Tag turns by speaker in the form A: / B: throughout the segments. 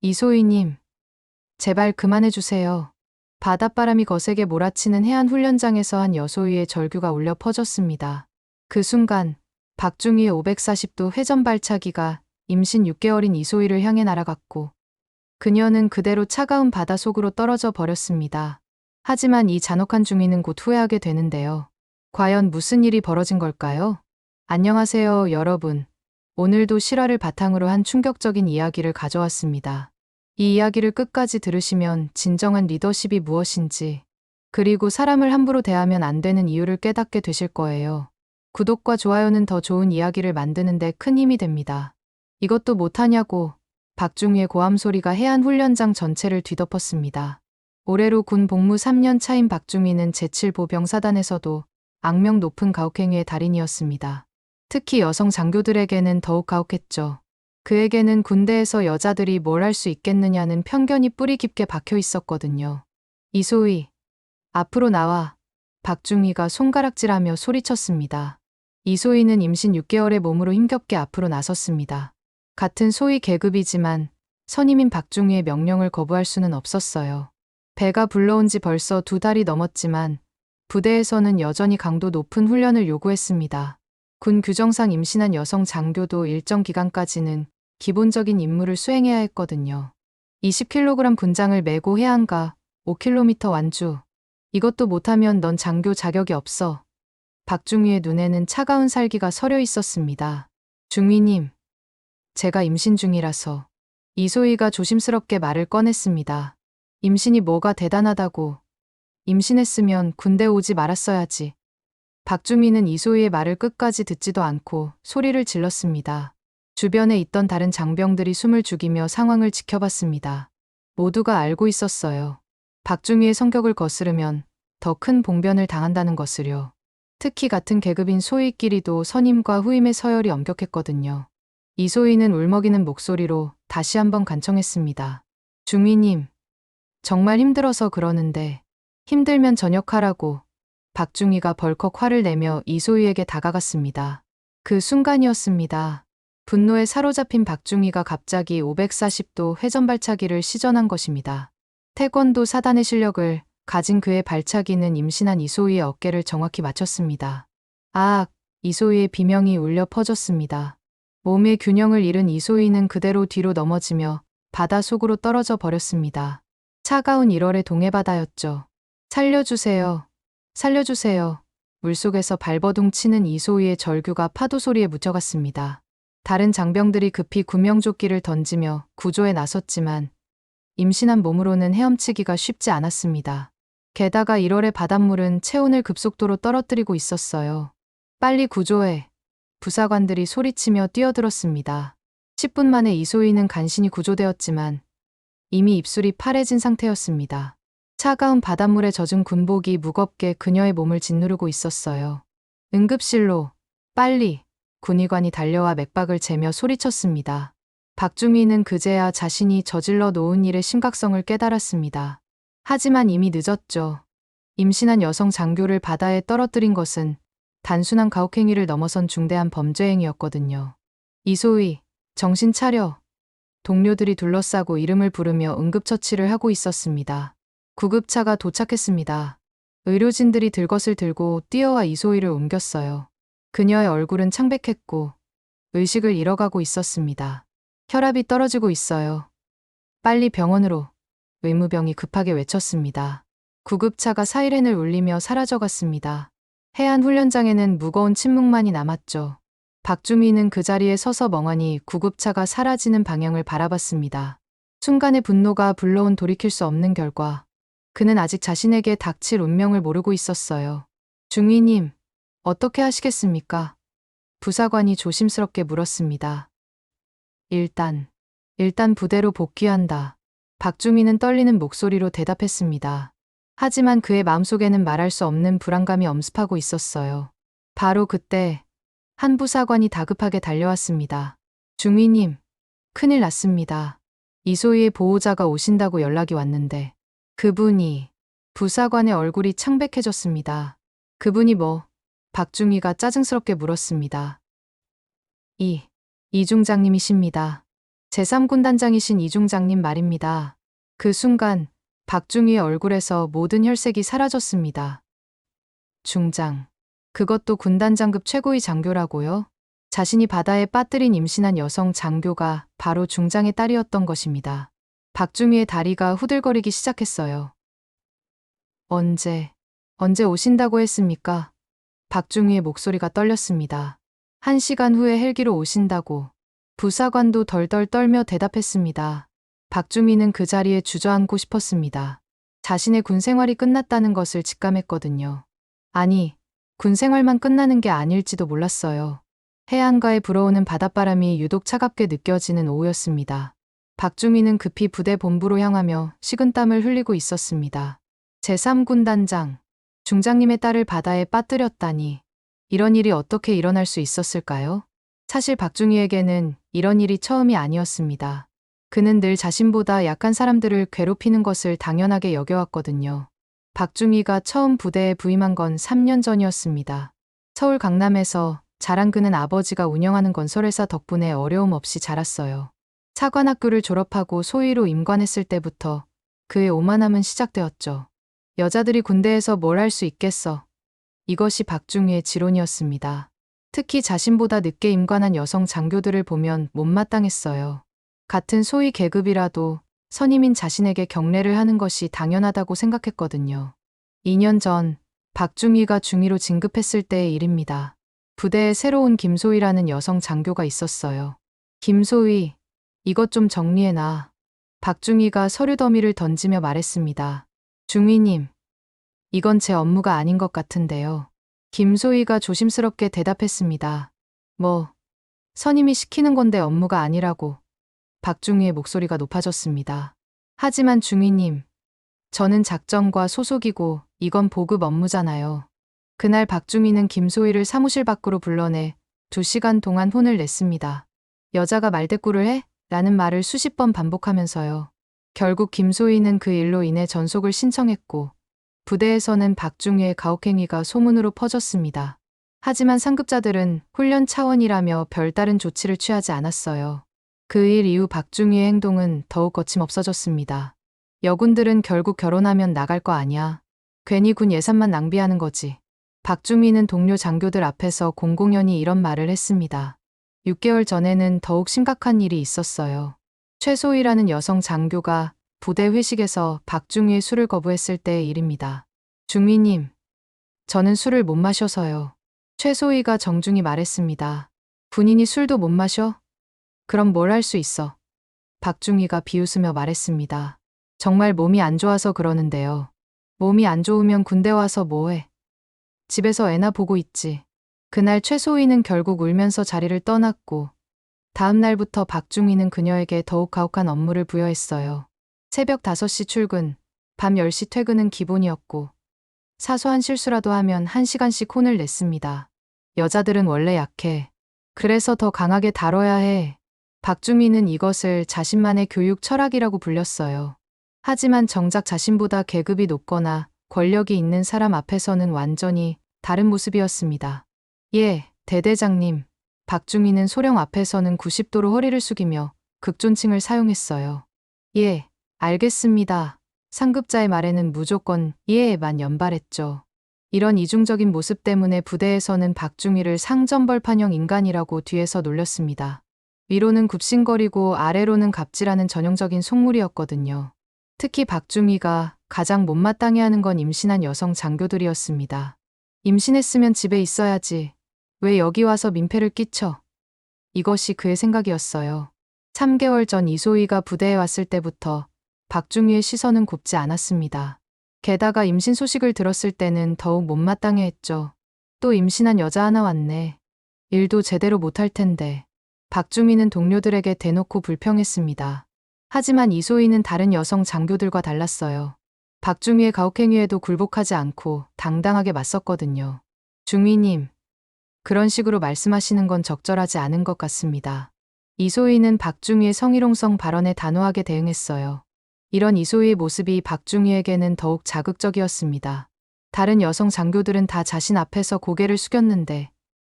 A: 이소희님, 제발 그만해주세요. 바닷바람이 거세게 몰아치는 해안 훈련장에서 한 여소위의 절규가 울려 퍼졌습니다. 그 순간 박중희의 540도 회전 발차기가 임신 6개월인 이소희를 향해 날아갔고 그녀는 그대로 차가운 바다 속으로 떨어져 버렸습니다. 하지만 이 잔혹한 중위는 곧 후회하게 되는데요. 과연 무슨 일이 벌어진 걸까요? 안녕하세요, 여러분. 오늘도 실화를 바탕으로 한 충격적인 이야기를 가져왔습니다. 이 이야기를 끝까지 들으시면 진정한 리더십이 무엇인지, 그리고 사람을 함부로 대하면 안 되는 이유를 깨닫게 되실 거예요. 구독과 좋아요는 더 좋은 이야기를 만드는 데 큰 힘이 됩니다. 이것도 못하냐고 박중희의 고함 소리가 해안 훈련장 전체를 뒤덮었습니다. 올해로 군 복무 3년 차인 박중희는 제7보병사단에서도 악명 높은 가혹행위의 달인이었습니다. 특히 여성 장교들에게는 더욱 가혹했죠. 그에게는 군대에서 여자들이 뭘 할 수 있겠느냐는 편견이 뿌리 깊게 박혀 있었거든요. 이소희, 앞으로 나와. 박중희가 손가락질하며 소리쳤습니다. 이소희는 임신 6개월의 몸으로 힘겹게 앞으로 나섰습니다. 같은 소위 계급이지만 선임인 박중희의 명령을 거부할 수는 없었어요. 배가 불러온 지 벌써 2달이 넘었지만 부대에서는 여전히 강도 높은 훈련을 요구했습니다. 군 규정상 임신한 여성 장교도 일정 기간까지는 기본적인 임무를 수행해야 했거든요. 20kg 분장을 메고 해안가 5km 완주. 이것도 못하면 넌 장교 자격이 없어. 박중희의 눈에는 차가운 살기가 서려 있었습니다. 중위님, 제가 임신 중이라서. 이소희가 조심스럽게 말을 꺼냈습니다. 임신이 뭐가 대단하다고. 임신했으면 군대 오지 말았어야지. 박중희는 이소희의 말을 끝까지 듣지도 않고 소리를 질렀습니다. 주변에 있던 다른 장병들이 숨을 죽이며 상황을 지켜봤습니다. 모두가 알고 있었어요. 박중희의 성격을 거스르면 더 큰 봉변을 당한다는 것을요. 특히 같은 계급인 소희끼리도 선임과 후임의 서열이 엄격했거든요. 이소희는 울먹이는 목소리로 다시 한번 간청했습니다. 중위님, 정말 힘들어서 그러는데 힘들면 전역하라고. 박중희가 벌컥 화를 내며 이소희에게 다가갔습니다. 그 순간이었습니다. 분노에 사로잡힌 박중희가 갑자기 540도 회전 발차기를 시전한 것입니다. 태권도 사단의 실력을 가진 그의 발차기는 임신한 이소희의 어깨를 정확히 맞췄습니다. 아악! 이소희의 비명이 울려 퍼졌습니다. 몸의 균형을 잃은 이소희는 그대로 뒤로 넘어지며 바다 속으로 떨어져 버렸습니다. 차가운 1월의 동해바다였죠. 살려주세요. 살려주세요. 물속에서 발버둥 치는 이소희의 절규가 파도 소리에 묻혀갔습니다. 다른 장병들이 급히 구명조끼를 던지며 구조에 나섰지만 임신한 몸으로는 헤엄치기가 쉽지 않았습니다. 게다가 1월의 바닷물은 체온을 급속도로 떨어뜨리고 있었어요. 빨리 구조해. 부사관들이 소리치며 뛰어들었습니다. 10분 만에 이소희는 간신히 구조되었지만 이미 입술이 파래진 상태였습니다. 차가운 바닷물에 젖은 군복이 무겁게 그녀의 몸을 짓누르고 있었어요. 응급실로, 빨리. 군의관이 달려와 맥박을 재며 소리쳤습니다. 박중희는 그제야 자신이 저질러 놓은 일의 심각성을 깨달았습니다. 하지만 이미 늦었죠. 임신한 여성 장교를 바다에 떨어뜨린 것은 단순한 가혹행위를 넘어선 중대한 범죄 행위였거든요. 이소희, 정신 차려. 동료들이 둘러싸고 이름을 부르며 응급처치를 하고 있었습니다. 구급차가 도착했습니다. 의료진들이 들것을 들고 뛰어와 이소희를 옮겼어요. 그녀의 얼굴은 창백했고 의식을 잃어가고 있었습니다. 혈압이 떨어지고 있어요. 빨리 병원으로. 의무병이 급하게 외쳤습니다. 구급차가 사이렌을 울리며 사라져갔습니다. 해안 훈련장에는 무거운 침묵만이 남았죠. 박중희는 그 자리에 서서 멍하니 구급차가 사라지는 방향을 바라봤습니다. 순간의 분노가 불러온 돌이킬 수 없는 결과. 그는 아직 자신에게 닥칠 운명을 모르고 있었어요. 중위님, 어떻게 하시겠습니까? 부사관이 조심스럽게 물었습니다. 일단 부대로 복귀한다. 박중희는 떨리는 목소리로 대답했습니다. 하지만 그의 마음속에는 말할 수 없는 불안감이 엄습하고 있었어요. 바로 그때 한 부사관이 다급하게 달려왔습니다. 중위님, 큰일 났습니다. 이소희의 보호자가 오신다고 연락이 왔는데 그분이. 부사관의 얼굴이 창백해졌습니다. 그분이 뭐? 박중희가 짜증스럽게 물었습니다. 이 중장님이십니다. 제3군단장이신 이중장님 말입니다. 그 순간 박중희의 얼굴에서 모든 혈색이 사라졌습니다. 중장. 그것도 군단장급 최고의 장교라고요? 자신이 바다에 빠뜨린 임신한 여성 장교가 바로 중장의 딸이었던 것입니다. 박중희의 다리가 후들거리기 시작했어요. 언제 오신다고 했습니까? 박중희의 목소리가 떨렸습니다. 1시간 후에 헬기로 오신다고. 부사관도 덜덜 떨며 대답했습니다. 박중희는 그 자리에 주저앉고 싶었습니다. 자신의 군 생활이 끝났다는 것을 직감했거든요. 아니, 군 생활만 끝나는 게 아닐지도 몰랐어요. 해안가에 불어오는 바닷바람이 유독 차갑게 느껴지는 오후였습니다. 박중희는 급히 부대 본부로 향하며 식은땀을 흘리고 있었습니다. 제3군단장, 중장님의 딸을 바다에 빠뜨렸다니. 이런 일이 어떻게 일어날 수 있었을까요? 사실 박중희에게는 이런 일이 처음이 아니었습니다. 그는 늘 자신보다 약한 사람들을 괴롭히는 것을 당연하게 여겨왔거든요. 박중희가 처음 부대에 부임한 건 3년 전이었습니다. 서울 강남에서 자란 그는 아버지가 운영하는 건설회사 덕분에 어려움 없이 자랐어요. 사관학교를 졸업하고 소위로 임관했을 때부터 그의 오만함은 시작되었죠. 여자들이 군대에서 뭘 할 수 있겠어. 이것이 박중희의 지론이었습니다. 특히 자신보다 늦게 임관한 여성 장교들을 보면 못마땅했어요. 같은 소위 계급이라도 선임인 자신에게 경례를 하는 것이 당연하다고 생각했거든요. 2년 전 박중희가 중위로 진급했을 때의 일입니다. 부대에 새로 온 김소희라는 여성 장교가 있었어요. 김소희, 이것 좀 정리해놔. 박중희가 서류 더미를 던지며 말했습니다. 중위님, 이건 제 업무가 아닌 것 같은데요. 김소희가 조심스럽게 대답했습니다. 뭐, 선임이 시키는 건데 업무가 아니라고. 박중희의 목소리가 높아졌습니다. 하지만 중위님, 저는 작전과 소속이고 이건 보급 업무잖아요. 그날 박중희는 김소희를 사무실 밖으로 불러내 2시간 동안 혼을 냈습니다. 여자가 말대꾸를 해? 라는 말을 수십 번 반복하면서요. 결국 김소희는 그 일로 인해 전속을 신청했고 부대에서는 박중희의 가혹행위가 소문으로 퍼졌습니다. 하지만 상급자들은 훈련 차원이라며 별다른 조치를 취하지 않았어요. 그 일 이후 박중희의 행동은 더욱 거침없어졌습니다. 여군들은 결국 결혼하면 나갈 거 아니야. 괜히 군 예산만 낭비하는 거지. 박중희는 동료 장교들 앞에서 공공연히 이런 말을 했습니다. 6개월 전에는 더욱 심각한 일이 있었어요. 최소희라는 여성 장교가 부대 회식에서 박중희의 술을 거부했을 때의 일입니다. 중위님, 저는 술을 못 마셔서요. 최소희가 정중히 말했습니다. 군인이 술도 못 마셔? 그럼 뭘 할 수 있어? 박중희가 비웃으며 말했습니다. 정말 몸이 안 좋아서 그러는데요. 몸이 안 좋으면 군대 와서 뭐해? 집에서 애나 보고 있지. 그날 최소희는 결국 울면서 자리를 떠났고 다음 날부터 박중희는 그녀에게 더욱 가혹한 업무를 부여했어요. 새벽 5시 출근, 밤 10시 퇴근은 기본이었고 사소한 실수라도 하면 1시간씩 혼을 냈습니다. 여자들은 원래 약해. 그래서 더 강하게 다뤄야 해. 박중희는 이것을 자신만의 교육 철학이라고 불렸어요. 하지만 정작 자신보다 계급이 높거나 권력이 있는 사람 앞에서는 완전히 다른 모습이었습니다. 예, 대대장님. 박중희는 소령 앞에서는 90도로 허리를 숙이며 극존칭을 사용했어요. 예, 알겠습니다. 상급자의 말에는 무조건 예에만 연발했죠. 이런 이중적인 모습 때문에 부대에서는 박중희를 상점벌판형 인간이라고 뒤에서 놀렸습니다. 위로는 굽신거리고 아래로는 갑질하는 전형적인 속물이었거든요. 특히 박중희가 가장 못마땅해하는 건 임신한 여성 장교들이었습니다. 임신했으면 집에 있어야지. 왜 여기 와서 민폐를 끼쳐? 이것이 그의 생각이었어요. 3개월 전 이소희가 부대에 왔을 때부터 박중희의 시선은 곱지 않았습니다. 게다가 임신 소식을 들었을 때는 더욱 못마땅해했죠. 또 임신한 여자 하나 왔네. 일도 제대로 못할 텐데. 박중희는 동료들에게 대놓고 불평했습니다. 하지만 이소희는 다른 여성 장교들과 달랐어요. 박중희의 가혹행위에도 굴복하지 않고 당당하게 맞섰거든요. 중위님, 그런 식으로 말씀하시는 건 적절하지 않은 것 같습니다. 이소희는 박중희의 성희롱성 발언에 단호하게 대응했어요. 이런 이소희의 모습이 박중희에게는 더욱 자극적이었습니다. 다른 여성 장교들은 다 자신 앞에서 고개를 숙였는데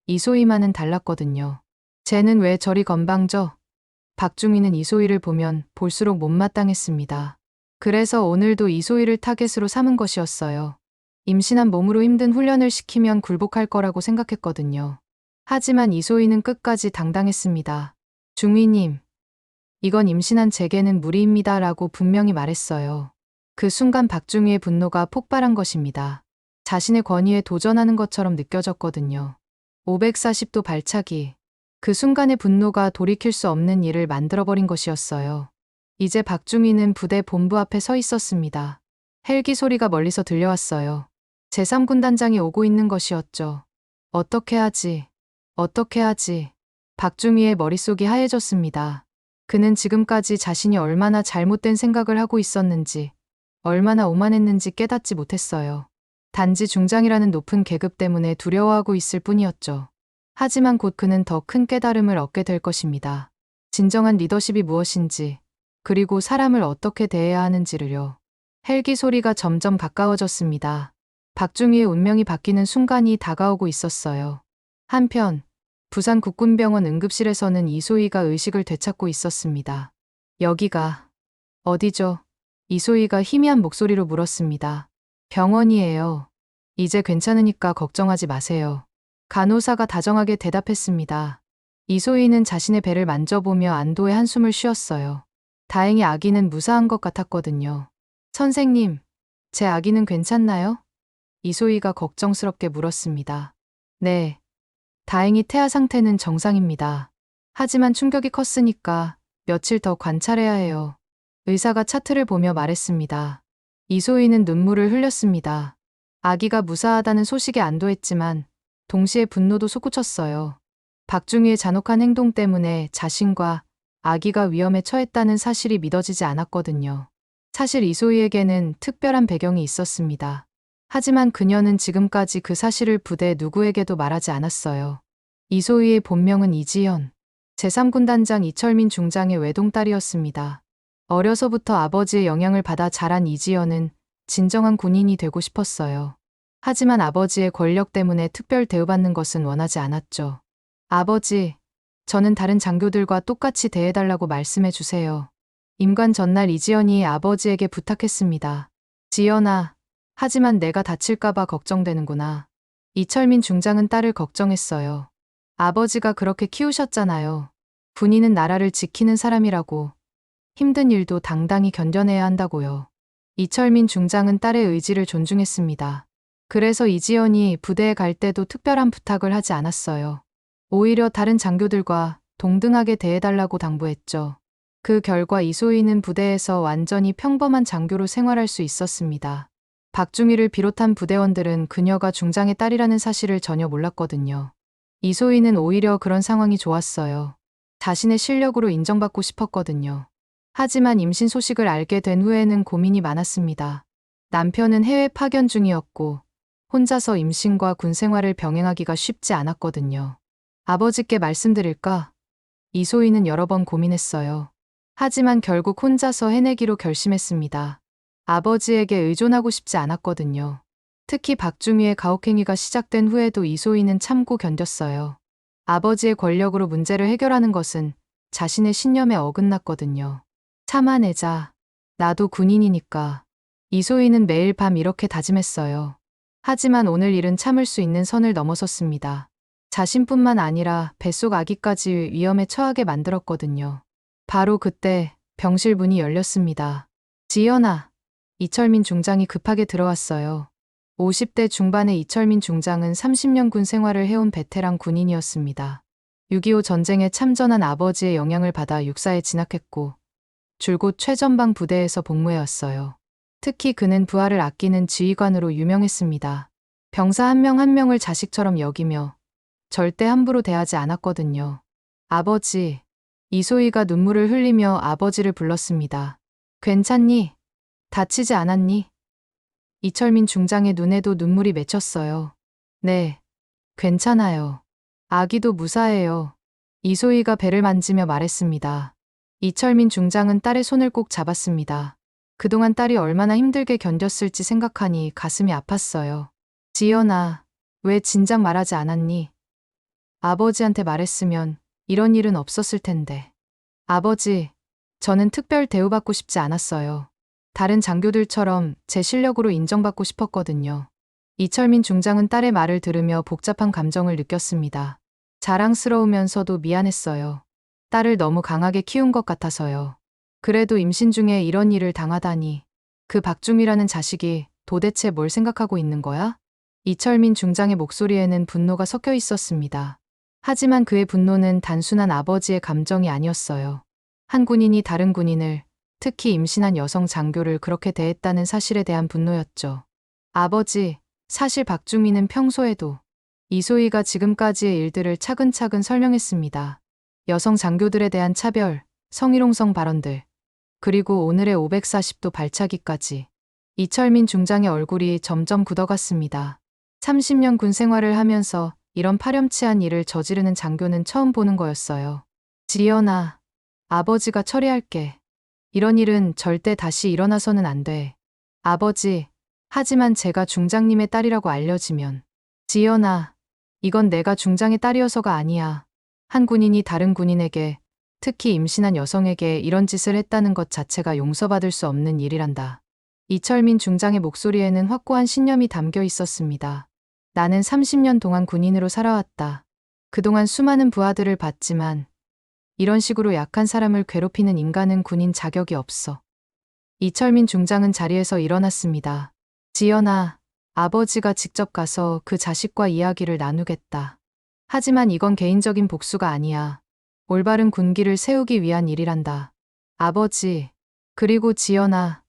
A: 이소희만은 달랐거든요. 쟤는 왜 저리 건방져? 박중희는 이소희를 보면 볼수록 못마땅했습니다. 그래서 오늘도 이소희를 타겟으로 삼은 것이었어요. 임신한 몸으로 힘든 훈련을 시키면 굴복할 거라고 생각했거든요. 하지만 이소희는 끝까지 당당했습니다. 중위님, 이건 임신한 제게는 무리입니다 라고 분명히 말했어요. 그 순간 박중희의 분노가 폭발한 것입니다. 자신의 권위에 도전하는 것처럼 느껴졌거든요. 540도 발차기. 그 순간의 분노가 돌이킬 수 없는 일을 만들어버린 것이었어요. 이제 박중희는 부대 본부 앞에 서 있었습니다. 헬기 소리가 멀리서 들려왔어요. 제3군단장이 오고 있는 것이었죠. 어떻게 하지? 어떻게 하지? 박중희의 머릿속이 하얘졌습니다. 그는 지금까지 자신이 얼마나 잘못된 생각을 하고 있었는지, 얼마나 오만했는지 깨닫지 못했어요. 단지 중장이라는 높은 계급 때문에 두려워하고 있을 뿐이었죠. 하지만 곧 그는 더 큰 깨달음을 얻게 될 것입니다. 진정한 리더십이 무엇인지, 그리고 사람을 어떻게 대해야 하는지를요. 헬기 소리가 점점 가까워졌습니다. 박중희의 운명이 바뀌는 순간이 다가오고 있었어요. 한편 부산 국군병원 응급실에서는 이소희가 의식을 되찾고 있었습니다. 여기가 어디죠? 이소희가 희미한 목소리로 물었습니다. 병원이에요. 이제 괜찮으니까 걱정하지 마세요. 간호사가 다정하게 대답했습니다. 이소희는 자신의 배를 만져보며 안도의 한숨을 쉬었어요. 다행히 아기는 무사한 것 같았거든요. 선생님, 제 아기는 괜찮나요? 이소희가 걱정스럽게 물었습니다. 네. 다행히 태아 상태는 정상입니다. 하지만 충격이 컸으니까 며칠 더 관찰해야 해요. 의사가 차트를 보며 말했습니다. 이소희는 눈물을 흘렸습니다. 아기가 무사하다는 소식에 안도했지만 동시에 분노도 솟구쳤어요. 박중희의 잔혹한 행동 때문에 자신과 아기가 위험에 처했다는 사실이 믿어지지 않았거든요. 사실 이소희에게는 특별한 배경이 있었습니다. 하지만 그녀는 지금까지 그 사실을 부대 누구에게도 말하지 않았어요. 이소희의 본명은 이지연, 제3군단장 이철민 중장의 외동딸이었습니다. 어려서부터 아버지의 영향을 받아 자란 이지연은 진정한 군인이 되고 싶었어요. 하지만 아버지의 권력 때문에 특별 대우받는 것은 원하지 않았죠. 아버지, 저는 다른 장교들과 똑같이 대해달라고 말씀해 주세요. 임관 전날 이지연이 아버지에게 부탁했습니다. 지연아, 하지만 내가 다칠까봐 걱정되는구나. 이철민 중장은 딸을 걱정했어요. 아버지가 그렇게 키우셨잖아요. 군인은 나라를 지키는 사람이라고. 힘든 일도 당당히 견뎌내야 한다고요. 이철민 중장은 딸의 의지를 존중했습니다. 그래서 이지연이 부대에 갈 때도 특별한 부탁을 하지 않았어요. 오히려 다른 장교들과 동등하게 대해달라고 당부했죠. 그 결과 이소희는 부대에서 완전히 평범한 장교로 생활할 수 있었습니다. 박중희를 비롯한 부대원들은 그녀가 중장의 딸이라는 사실을 전혀 몰랐거든요. 이소희는 오히려 그런 상황이 좋았어요. 자신의 실력으로 인정받고 싶었거든요. 하지만 임신 소식을 알게 된 후에는 고민이 많았습니다. 남편은 해외 파견 중이었고 혼자서 임신과 군 생활을 병행하기가 쉽지 않았거든요. 아버지께 말씀드릴까? 이소희는 여러 번 고민했어요. 하지만 결국 혼자서 해내기로 결심했습니다. 아버지에게 의존하고 싶지 않았거든요. 특히 박중희의 가혹행위가 시작된 후에도 이소희는 참고 견뎠어요. 아버지의 권력으로 문제를 해결하는 것은 자신의 신념에 어긋났거든요. 참아내자. 나도 군인이니까. 이소희는 매일 밤 이렇게 다짐했어요. 하지만 오늘 일은 참을 수 있는 선을 넘어섰습니다. 자신뿐만 아니라 뱃속 아기까지 위험에 처하게 만들었거든요. 바로 그때 병실 문이 열렸습니다. 지연아. 이철민 중장이 급하게 들어왔어요. 50대 중반의 이철민 중장은 30년 군 생활을 해온 베테랑 군인이었습니다. 6.25 전쟁에 참전한 아버지의 영향을 받아 육사에 진학했고 줄곧 최전방 부대에서 복무해왔어요. 특히 그는 부하를 아끼는 지휘관으로 유명했습니다. 병사 한 명 한 명을 자식처럼 여기며 절대 함부로 대하지 않았거든요. 아버지. 이소희가 눈물을 흘리며 아버지를 불렀습니다. 괜찮니? 다치지 않았니? 이철민 중장의 눈에도 눈물이 맺혔어요. 네, 괜찮아요. 아기도 무사해요. 이소희가 배를 만지며 말했습니다. 이철민 중장은 딸의 손을 꼭 잡았습니다. 그동안 딸이 얼마나 힘들게 견뎠을지 생각하니 가슴이 아팠어요. 지연아, 왜 진작 말하지 않았니? 아버지한테 말했으면 이런 일은 없었을 텐데. 아버지, 저는 특별 대우받고 싶지 않았어요. 다른 장교들처럼 제 실력으로 인정받고 싶었거든요. 이철민 중장은 딸의 말을 들으며 복잡한 감정을 느꼈습니다. 자랑스러우면서도 미안했어요. 딸을 너무 강하게 키운 것 같아서요. 그래도 임신 중에 이런 일을 당하다니. 그 박중이라는 자식이 도대체 뭘 생각하고 있는 거야? 이철민 중장의 목소리에는 분노가 섞여 있었습니다. 하지만 그의 분노는 단순한 아버지의 감정이 아니었어요. 한 군인이 다른 군인을, 특히 임신한 여성 장교를 그렇게 대했다는 사실에 대한 분노였죠. 아버지, 사실 박주민은 평소에도 이소희가 지금까지의 일들을 차근차근 설명했습니다. 여성 장교들에 대한 차별, 성희롱성 발언들, 그리고 오늘의 540도 발차기까지. 이철민 중장의 얼굴이 점점 굳어갔습니다. 30년 군 생활을 하면서 이런 파렴치한 일을 저지르는 장교는 처음 보는 거였어요. 지연아, 아버지가 처리할게. 이런 일은 절대 다시 일어나서는 안 돼. 아버지, 하지만 제가 중장님의 딸이라고 알려지면. 지연아, 이건 내가 중장의 딸이어서가 아니야. 한 군인이 다른 군인에게, 특히 임신한 여성에게 이런 짓을 했다는 것 자체가 용서받을 수 없는 일이란다. 이철민 중장의 목소리에는 확고한 신념이 담겨 있었습니다. 나는 30년 동안 군인으로 살아왔다. 그동안 수많은 부하들을 봤지만 이런 식으로 약한 사람을 괴롭히는 인간은 군인 자격이 없어. 이철민 중장은 자리에서 일어났습니다. 지연아, 아버지가 직접 가서 그 자식과 이야기를 나누겠다. 하지만 이건 개인적인 복수가 아니야. 올바른 군기를 세우기 위한 일이란다. 아버지, 그리고 지연아,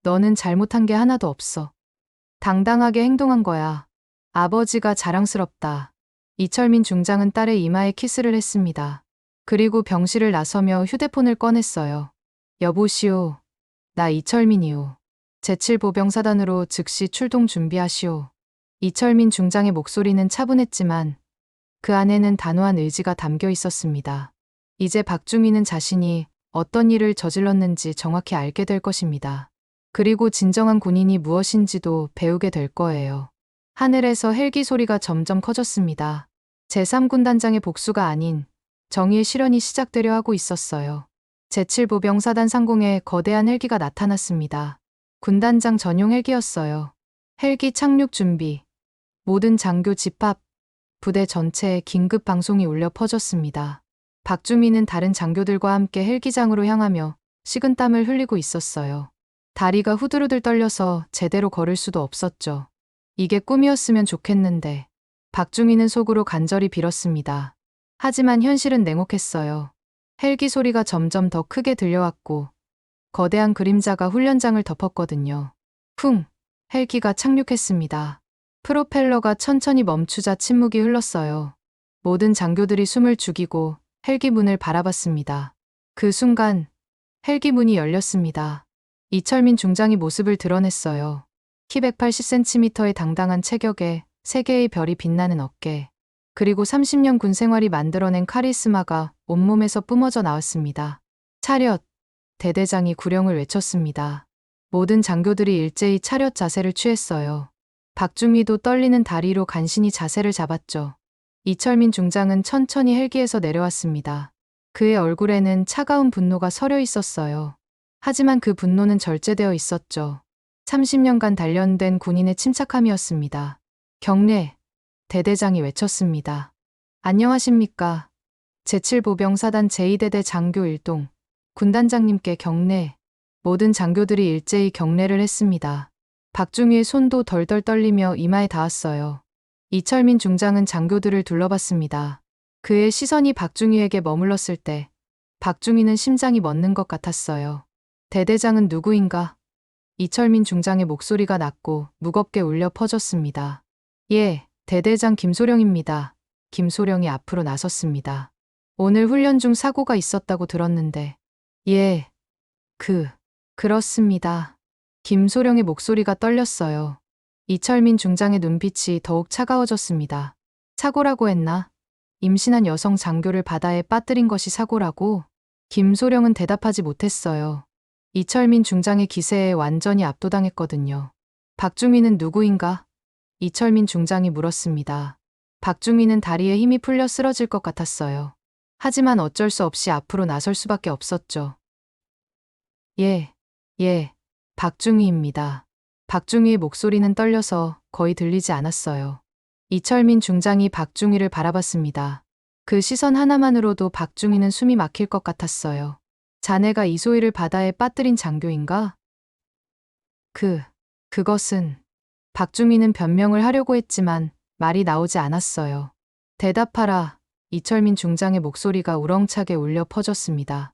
A: 너는 잘못한 게 하나도 없어. 당당하게 행동한 거야. 아버지가 자랑스럽다. 이철민 중장은 딸의 이마에 키스를 했습니다. 그리고 병실을 나서며 휴대폰을 꺼냈어요. 여보시오. 나 이철민이오. 제7보병사단으로 즉시 출동 준비하시오. 이철민 중장의 목소리는 차분했지만 그 안에는 단호한 의지가 담겨 있었습니다. 이제 박주민은 자신이 어떤 일을 저질렀는지 정확히 알게 될 것입니다. 그리고 진정한 군인이 무엇인지도 배우게 될 거예요. 하늘에서 헬기 소리가 점점 커졌습니다. 제3군단장의 복수가 아닌 정의의 실현이 시작되려 하고 있었어요. 제7보병사단 상공에 거대한 헬기가 나타났습니다. 군단장 전용 헬기였어요. 헬기 착륙 준비. 모든 장교 집합. 부대 전체에 긴급 방송이 울려 퍼졌습니다. 박주민은 다른 장교들과 함께 헬기장으로 향하며 식은땀을 흘리고 있었어요. 다리가 후들후들 떨려서 제대로 걸을 수도 없었죠. 이게 꿈이었으면 좋겠는데. 박주민은 속으로 간절히 빌었습니다. 하지만 현실은 냉혹했어요. 헬기 소리가 점점 더 크게 들려왔고 거대한 그림자가 훈련장을 덮었거든요. 쿵! 헬기가 착륙했습니다. 프로펠러가 천천히 멈추자 침묵이 흘렀어요. 모든 장교들이 숨을 죽이고 헬기 문을 바라봤습니다. 그 순간 헬기 문이 열렸습니다. 이철민 중장이 모습을 드러냈어요. 키 180cm의 당당한 체격에 3개의 별이 빛나는 어깨, 그리고 30년 군 생활이 만들어낸 카리스마가 온몸에서 뿜어져 나왔습니다. 차렷! 대대장이 구령을 외쳤습니다. 모든 장교들이 일제히 차렷 자세를 취했어요. 박주미도 떨리는 다리로 간신히 자세를 잡았죠. 이철민 중장은 천천히 헬기에서 내려왔습니다. 그의 얼굴에는 차가운 분노가 서려 있었어요. 하지만 그 분노는 절제되어 있었죠. 30년간 단련된 군인의 침착함이었습니다. 경례! 대대장이 외쳤습니다. 안녕하십니까. 제7보병사단 제2대대 장교 일동, 군단장님께 경례. 모든 장교들이 일제히 경례를 했습니다. 박중희의 손도 덜덜 떨리며 이마에 닿았어요. 이철민 중장은 장교들을 둘러봤습니다. 그의 시선이 박중희에게 머물렀을 때 박중희는 심장이 멎는 것 같았어요. 대대장은 누구인가? 이철민 중장의 목소리가 낮고 무겁게 울려 퍼졌습니다. 예, 대대장 김소령입니다. 김소령이 앞으로 나섰습니다. 오늘 훈련 중 사고가 있었다고 들었는데. 예, 그렇습니다. 김소령의 목소리가 떨렸어요. 이철민 중장의 눈빛이 더욱 차가워졌습니다. 사고라고 했나? 임신한 여성 장교를 바다에 빠뜨린 것이 사고라고? 김소령은 대답하지 못했어요. 이철민 중장의 기세에 완전히 압도당했거든요. 박주민은 누구인가? 이철민 중장이 물었습니다. 박주민은 다리에 힘이 풀려 쓰러질 것 같았어요. 하지만 어쩔 수 없이 앞으로 나설 수밖에 없었죠. 예, 예, 박중희입니다. 박중희의 목소리는 떨려서 거의 들리지 않았어요. 이철민 중장이 박중희를 바라봤습니다. 그 시선 하나만으로도 박중희는 숨이 막힐 것 같았어요. 자네가 이소희를 바다에 빠뜨린 장교인가? 그것은. 박중희는 변명을 하려고 했지만 말이 나오지 않았어요. 대답하라. 이철민 중장의 목소리가 우렁차게 울려 퍼졌습니다.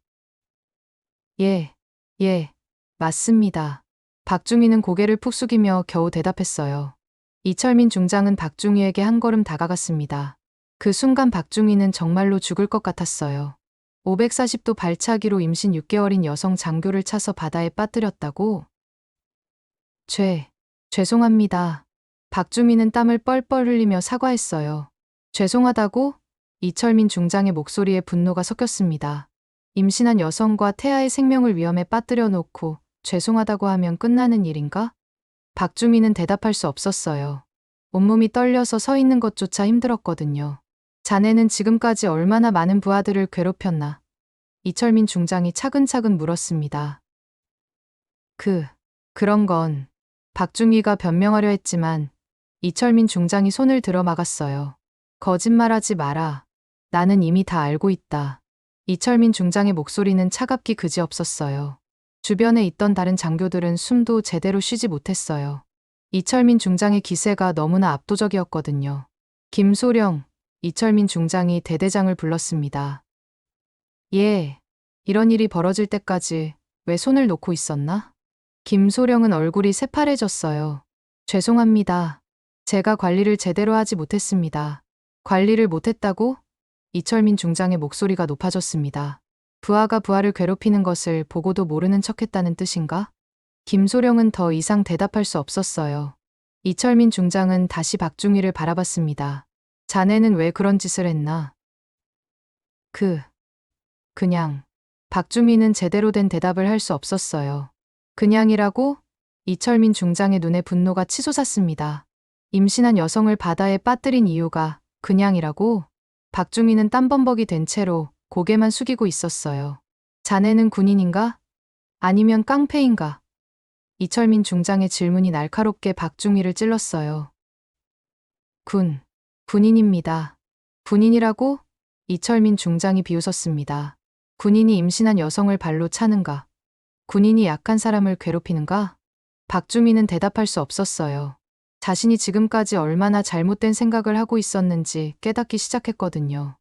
A: 예, 맞습니다. 박중희는 고개를 푹 숙이며 겨우 대답했어요. 이철민 중장은 박중희에게 한 걸음 다가갔습니다. 그 순간 박중희는 정말로 죽을 것 같았어요. 540도 발차기로 임신 6개월인 여성 장교를 차서 바다에 빠뜨렸다고? 죄송합니다. 박중희는 땀을 뻘뻘 흘리며 사과했어요. 죄송하다고? 이철민 중장의 목소리에 분노가 섞였습니다. 임신한 여성과 태아의 생명을 위험에 빠뜨려 놓고 죄송하다고 하면 끝나는 일인가? 박중희는 대답할 수 없었어요. 온몸이 떨려서 서 있는 것조차 힘들었거든요. 자네는 지금까지 얼마나 많은 부하들을 괴롭혔나? 이철민 중장이 차근차근 물었습니다. 그런 건 박중희가 변명하려 했지만 이철민 중장이 손을 들어 막았어요. 거짓말하지 마라. 나는 이미 다 알고 있다. 이철민 중장의 목소리는 차갑기 그지없었어요. 주변에 있던 다른 장교들은 숨도 제대로 쉬지 못했어요. 이철민 중장의 기세가 너무나 압도적이었거든요. 김소령, 이철민 중장이 대대장을 불렀습니다. 예, 이런 일이 벌어질 때까지 왜 손을 놓고 있었나? 김소령은 얼굴이 새파래졌어요. 죄송합니다. 제가 관리를 제대로 하지 못했습니다. 관리를 못했다고? 이철민 중장의 목소리가 높아졌습니다. 부하가 부하를 괴롭히는 것을 보고도 모르는 척했다는 뜻인가? 김소령은 더 이상 대답할 수 없었어요. 이철민 중장은 다시 박중희를 바라봤습니다. 자네는 왜 그런 짓을 했나? 그냥. 박중희는 제대로 된 대답을 할 수 없었어요. 그냥이라고? 이철민 중장의 눈에 분노가 치솟았습니다. 임신한 여성을 바다에 빠뜨린 이유가 그냥이라고? 박중희는 땀범벅이 된 채로 고개만 숙이고 있었어요. 자네는 군인인가? 아니면 깡패인가? 이철민 중장의 질문이 날카롭게 박중희를 찔렀어요. 군인입니다. 군인이라고? 이철민 중장이 비웃었습니다. 군인이 임신한 여성을 발로 차는가? 군인이 약한 사람을 괴롭히는가? 박중희는 대답할 수 없었어요. 자신이 지금까지 얼마나 잘못된 생각을 하고 있었는지 깨닫기 시작했거든요.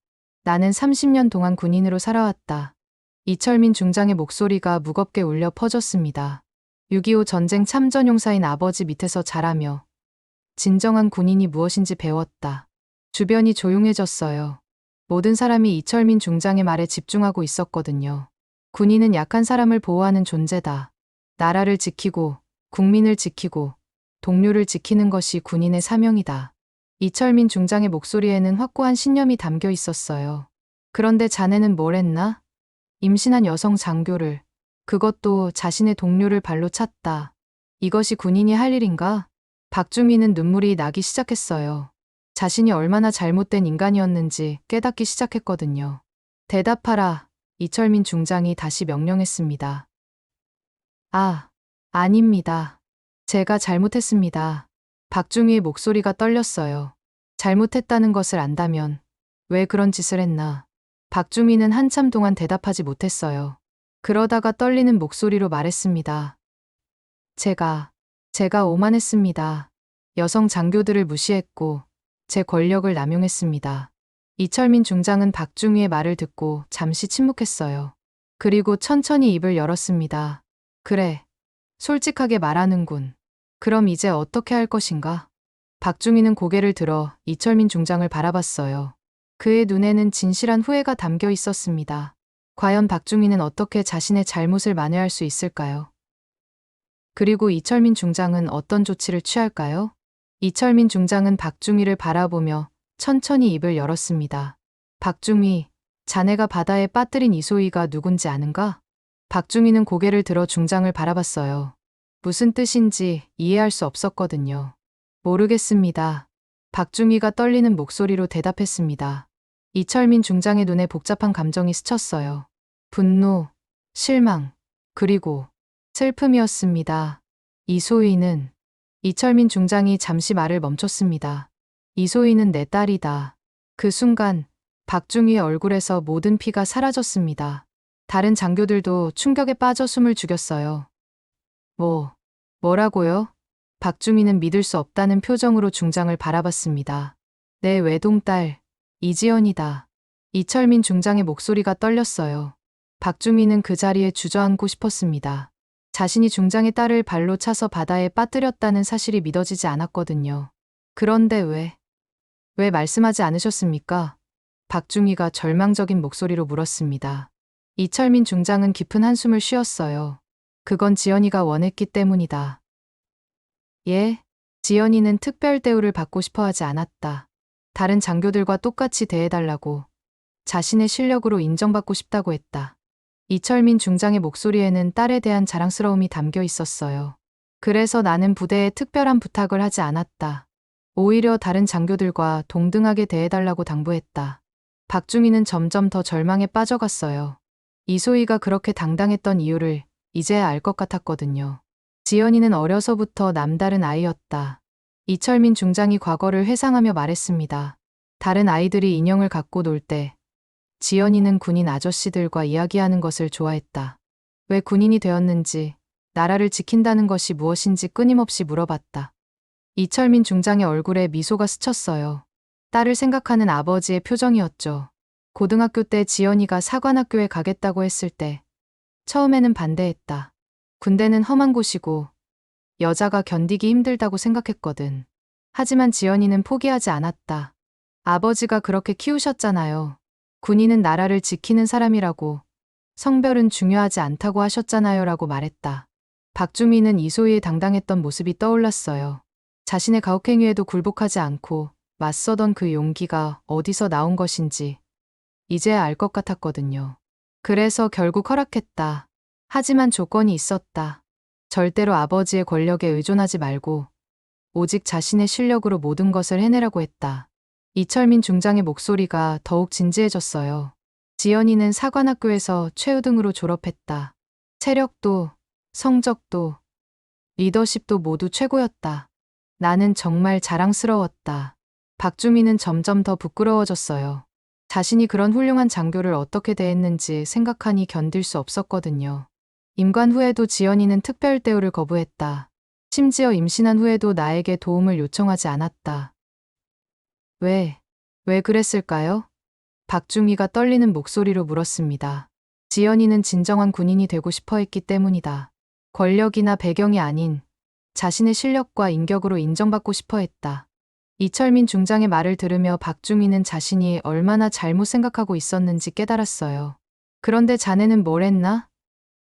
A: 나는 30년 동안 군인으로 살아왔다. 이철민 중장의 목소리가 무겁게 울려 퍼졌습니다. 6.25 전쟁 참전용사인 아버지 밑에서 자라며 진정한 군인이 무엇인지 배웠다. 주변이 조용해졌어요. 모든 사람이 이철민 중장의 말에 집중하고 있었거든요. 군인은 약한 사람을 보호하는 존재다. 나라를 지키고 국민을 지키고 동료를 지키는 것이 군인의 사명이다. 이철민 중장의 목소리에는 확고한 신념이 담겨 있었어요. 그런데 자네는 뭘 했나? 임신한 여성 장교를, 그것도 자신의 동료를 발로 찼다. 이것이 군인이 할 일인가? 박중희는 눈물이 나기 시작했어요. 자신이 얼마나 잘못된 인간이었는지 깨닫기 시작했거든요. 대답하라. 이철민 중장이 다시 명령했습니다. 아닙니다. 제가 잘못했습니다. 박중희의 목소리가 떨렸어요. 잘못했다는 것을 안다면 왜 그런 짓을 했나? 박중희는 한참 동안 대답하지 못했어요. 그러다가 떨리는 목소리로 말했습니다. 제가 오만했습니다. 여성 장교들을 무시했고 제 권력을 남용했습니다. 이철민 중장은 박중희의 말을 듣고 잠시 침묵했어요. 그리고 천천히 입을 열었습니다. 그래, 솔직하게 말하는군. 그럼 이제 어떻게 할 것인가? 박중희는 고개를 들어 이철민 중장을 바라봤어요. 그의 눈에는 진실한 후회가 담겨 있었습니다. 과연 박중희는 어떻게 자신의 잘못을 만회할 수 있을까요? 그리고 이철민 중장은 어떤 조치를 취할까요? 이철민 중장은 박중희를 바라보며 천천히 입을 열었습니다. 박중희, 자네가 바다에 빠뜨린 이소희가 누군지 아는가? 박중희는 고개를 들어 중장을 바라봤어요. 무슨 뜻인지 이해할 수 없었거든요. 모르겠습니다. 박중희가 떨리는 목소리로 대답했습니다. 이철민 중장의 눈에 복잡한 감정이 스쳤어요. 분노, 실망, 그리고 슬픔이었습니다. 이소희는 이철민 중장이 잠시 말을 멈췄습니다. 이소희는 내 딸이다. 그 순간 박중희의 얼굴에서 모든 피가 사라졌습니다. 다른 장교들도 충격에 빠져 숨을 죽였어요. 뭐라고요? 박중희는 믿을 수 없다는 표정으로 중장을 바라봤습니다. 내 외동딸, 이지연이다. 이철민 중장의 목소리가 떨렸어요. 박중희는 그 자리에 주저앉고 싶었습니다. 자신이 중장의 딸을 발로 차서 바다에 빠뜨렸다는 사실이 믿어지지 않았거든요. 그런데 왜 말씀하지 않으셨습니까? 박중희가 절망적인 목소리로 물었습니다. 이철민 중장은 깊은 한숨을 쉬었어요. 그건 지연이가 원했기 때문이다. 예? 지연이는 특별 대우를 받고 싶어 하지 않았다. 다른 장교들과 똑같이 대해달라고, 자신의 실력으로 인정받고 싶다고 했다. 이철민 중장의 목소리에는 딸에 대한 자랑스러움이 담겨 있었어요. 그래서 나는 부대에 특별한 부탁을 하지 않았다. 오히려 다른 장교들과 동등하게 대해달라고 당부했다. 박중희는 점점 더 절망에 빠져갔어요. 이소희가 그렇게 당당했던 이유를 이제야 알 것 같았거든요. 지연이는 어려서부터 남다른 아이였다. 이철민 중장이 과거를 회상하며 말했습니다. 다른 아이들이 인형을 갖고 놀 때 지연이는 군인 아저씨들과 이야기하는 것을 좋아했다. 왜 군인이 되었는지, 나라를 지킨다는 것이 무엇인지 끊임없이 물어봤다. 이철민 중장의 얼굴에 미소가 스쳤어요. 딸을 생각하는 아버지의 표정이었죠. 고등학교 때 지연이가 사관학교에 가겠다고 했을 때 처음에는 반대했다. 군대는 험한 곳이고 여자가 견디기 힘들다고 생각했거든. 하지만 지연이는 포기하지 않았다. 아버지가 그렇게 키우셨잖아요. 군인은 나라를 지키는 사람이라고, 성별은 중요하지 않다고 하셨잖아요 라고 말했다. 박중희는 이소희의 당당했던 모습이 떠올랐어요. 자신의 가혹행위에도 굴복하지 않고 맞서던 그 용기가 어디서 나온 것인지 이제야 알 것 같았거든요. 그래서 결국 허락했다. 하지만 조건이 있었다. 절대로 아버지의 권력에 의존하지 말고 오직 자신의 실력으로 모든 것을 해내라고 했다. 이철민 중장의 목소리가 더욱 진지해졌어요. 지연이는 사관학교에서 최우등으로 졸업했다. 체력도, 성적도, 리더십도 모두 최고였다. 나는 정말 자랑스러웠다. 박중희는 점점 더 부끄러워졌어요. 자신이 그런 훌륭한 장교를 어떻게 대했는지 생각하니 견딜 수 없었거든요. 임관 후에도 지연이는 특별 대우를 거부했다. 심지어 임신한 후에도 나에게 도움을 요청하지 않았다. 왜 그랬을까요? 박중희가 떨리는 목소리로 물었습니다. 지연이는 진정한 군인이 되고 싶어 했기 때문이다. 권력이나 배경이 아닌 자신의 실력과 인격으로 인정받고 싶어 했다. 이철민 중장의 말을 들으며 박중희는 자신이 얼마나 잘못 생각하고 있었는지 깨달았어요. 그런데 자네는 뭘 했나?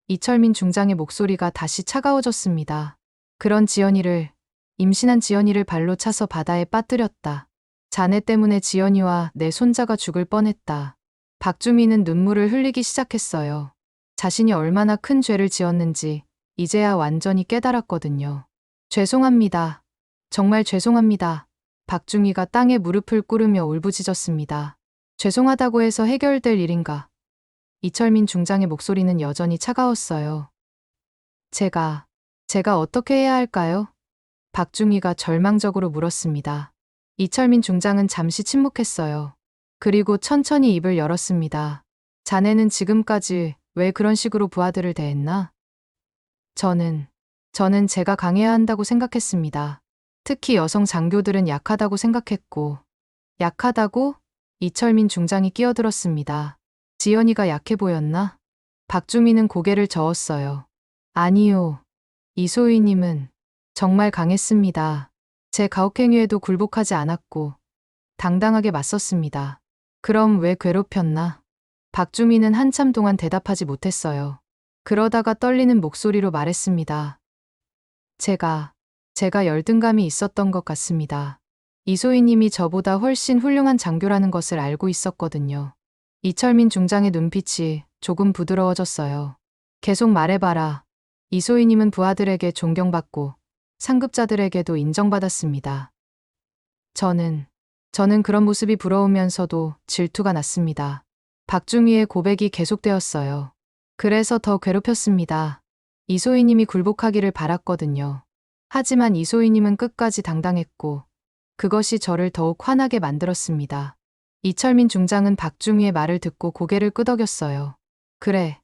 A: 이철민 중장의 목소리가 다시 차가워졌습니다. 그런 지연이를, 임신한 지연이를 발로 차서 바다에 빠뜨렸다. 자네 때문에 지연이와 내 손자가 죽을 뻔했다. 박중희는 눈물을 흘리기 시작했어요. 자신이 얼마나 큰 죄를 지었는지 이제야 완전히 깨달았거든요. 죄송합니다. 정말 죄송합니다. 박중희가 땅에 무릎을 꿇으며 울부짖었습니다. 죄송하다고 해서 해결될 일인가? 이철민 중장의 목소리는 여전히 차가웠어요. 제가 어떻게 해야 할까요? 박중희가 절망적으로 물었습니다. 이철민 중장은 잠시 침묵했어요. 그리고 천천히 입을 열었습니다. 자네는 지금까지 왜 그런 식으로 부하들을 대했나? 저는 제가 강해야 한다고 생각했습니다. 특히 여성 장교들은 약하다고 생각했고. 약하다고? 이철민 중장이 끼어들었습니다. 지연이가 약해 보였나? 박중희는 고개를 저었어요. 아니요. 이소희님은 정말 강했습니다. 제 가혹행위에도 굴복하지 않았고 당당하게 맞섰습니다. 그럼 왜 괴롭혔나? 박중희는 한참 동안 대답하지 못했어요. 그러다가 떨리는 목소리로 말했습니다. 제가 열등감이 있었던 것 같습니다. 이소희님이 저보다 훨씬 훌륭한 장교라는 것을 알고 있었거든요. 이철민 중장의 눈빛이 조금 부드러워졌어요. 계속 말해봐라. 이소희님은 부하들에게 존경받고 상급자들에게도 인정받았습니다. 저는 저는 그런 모습이 부러우면서도 질투가 났습니다. 박중희의 고백이 계속되었어요. 그래서 더 괴롭혔습니다. 이소희님이 굴복하기를 바랐거든요. 하지만 이소희님은 끝까지 당당했고 그것이 저를 더욱 화나게 만들었습니다. 이철민 중장은 박중희의 말을 듣고 고개를 끄덕였어요. 그래,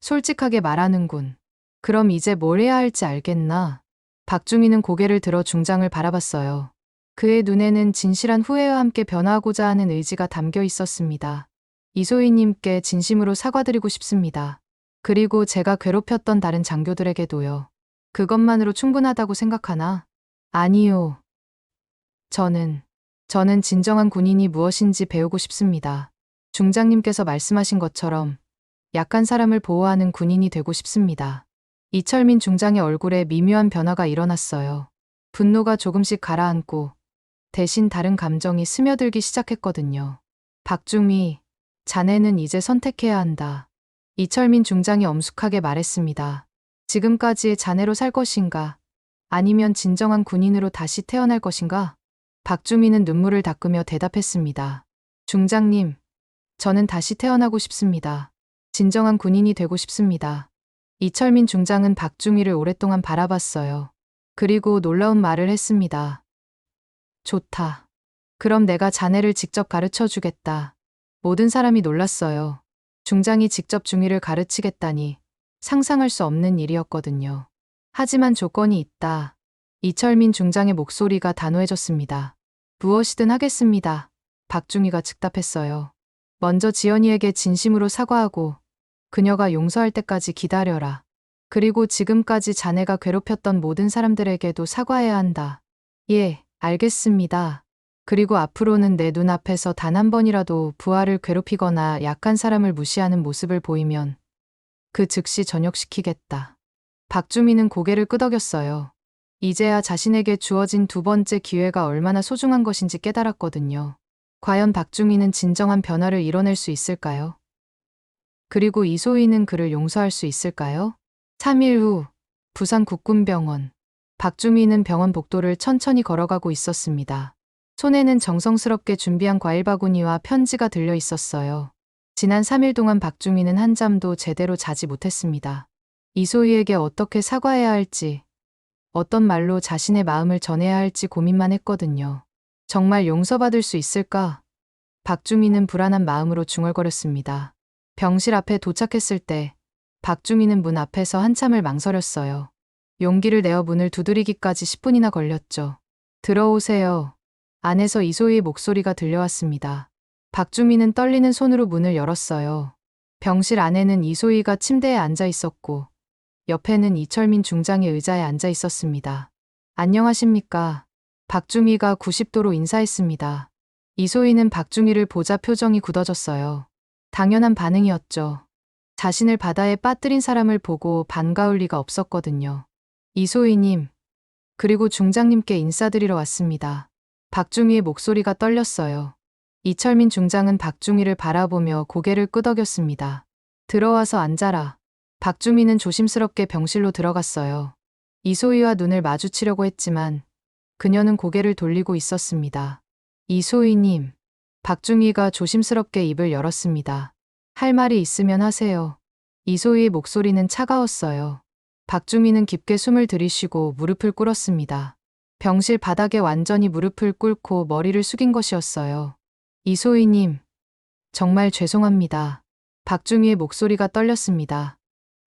A: 솔직하게 말하는군. 그럼 이제 뭘 해야 할지 알겠나? 박중희는 고개를 들어 중장을 바라봤어요. 그의 눈에는 진실한 후회와 함께 변화하고자 하는 의지가 담겨 있었습니다. 이소희님께 진심으로 사과드리고 싶습니다. 그리고 제가 괴롭혔던 다른 장교들에게도요. 그것만으로 충분하다고 생각하나? 아니요. 저는 진정한 군인이 무엇인지 배우고 싶습니다. 중장님께서 말씀하신 것처럼 약한 사람을 보호하는 군인이 되고 싶습니다. 이철민 중장의 얼굴에 미묘한 변화가 일어났어요. 분노가 조금씩 가라앉고 대신 다른 감정이 스며들기 시작했거든요. 박중희, 자네는 이제 선택해야 한다. 이철민 중장이 엄숙하게 말했습니다. 지금까지의 자네로 살 것인가? 아니면 진정한 군인으로 다시 태어날 것인가? 박중희는 눈물을 닦으며 대답했습니다. 중장님, 저는 다시 태어나고 싶습니다. 진정한 군인이 되고 싶습니다. 이철민 중장은 박중희를 오랫동안 바라봤어요. 그리고 놀라운 말을 했습니다. 좋다. 그럼 내가 자네를 직접 가르쳐 주겠다. 모든 사람이 놀랐어요. 중장이 직접 중위를 가르치겠다니 상상할 수 없는 일이었거든요. 하지만 조건이 있다. 이철민 중장의 목소리가 단호해졌습니다. 무엇이든 하겠습니다. 박중희가 즉답했어요. 먼저 지연이에게 진심으로 사과하고 그녀가 용서할 때까지 기다려라. 그리고 지금까지 자네가 괴롭혔던 모든 사람들에게도 사과해야 한다. 예, 알겠습니다. 그리고 앞으로는 내 눈앞에서 단 한 번이라도 부하를 괴롭히거나 약한 사람을 무시하는 모습을 보이면 그 즉시 전역시키겠다. 박주민은 고개를 끄덕였어요. 이제야 자신에게 주어진 두 번째 기회가 얼마나 소중한 것인지 깨달았거든요. 과연 박중희는 진정한 변화를 이뤄낼 수 있을까요? 그리고 이소희는 그를 용서할 수 있을까요? 3일 후 부산 국군병원. 박중희는 병원 복도를 천천히 걸어가고 있었습니다. 손에는 정성스럽게 준비한 과일 바구니와 편지가 들려 있었어요. 지난 3일 동안 박중희는 한잠도 제대로 자지 못했습니다. 이소희에게 어떻게 사과해야 할지, 어떤 말로 자신의 마음을 전해야 할지 고민만 했거든요. 정말 용서받을 수 있을까? 박중희는 불안한 마음으로 중얼거렸습니다. 병실 앞에 도착했을 때 박중희는 문 앞에서 한참을 망설였어요. 용기를 내어 문을 두드리기까지 10분이나 걸렸죠. 들어오세요. 안에서 이소희의 목소리가 들려왔습니다. 박중희는 떨리는 손으로 문을 열었어요. 병실 안에는 이소희가 침대에 앉아 있었고 옆에는 이철민 중장의 의자에 앉아 있었습니다. 안녕하십니까? 박중희가 90도로 인사했습니다. 이소희는 박중희를 보자 표정이 굳어졌어요. 당연한 반응이었죠. 자신을 바다에 빠뜨린 사람을 보고 반가울 리가 없었거든요. 이소희님, 그리고 중장님께 인사드리러 왔습니다. 박중희의 목소리가 떨렸어요. 이철민 중장은 박중희를 바라보며 고개를 끄덕였습니다. 들어와서 앉아라. 박중희는 조심스럽게 병실로 들어갔어요. 이소희와 눈을 마주치려고 했지만 그녀는 고개를 돌리고 있었습니다. 이소희님. 박중희가 조심스럽게 입을 열었습니다. 할 말이 있으면 하세요. 이소희의 목소리는 차가웠어요. 박중희는 깊게 숨을 들이쉬고 무릎을 꿇었습니다. 병실 바닥에 완전히 무릎을 꿇고 머리를 숙인 것이었어요. 이소희님, 정말 죄송합니다. 박중희의 목소리가 떨렸습니다.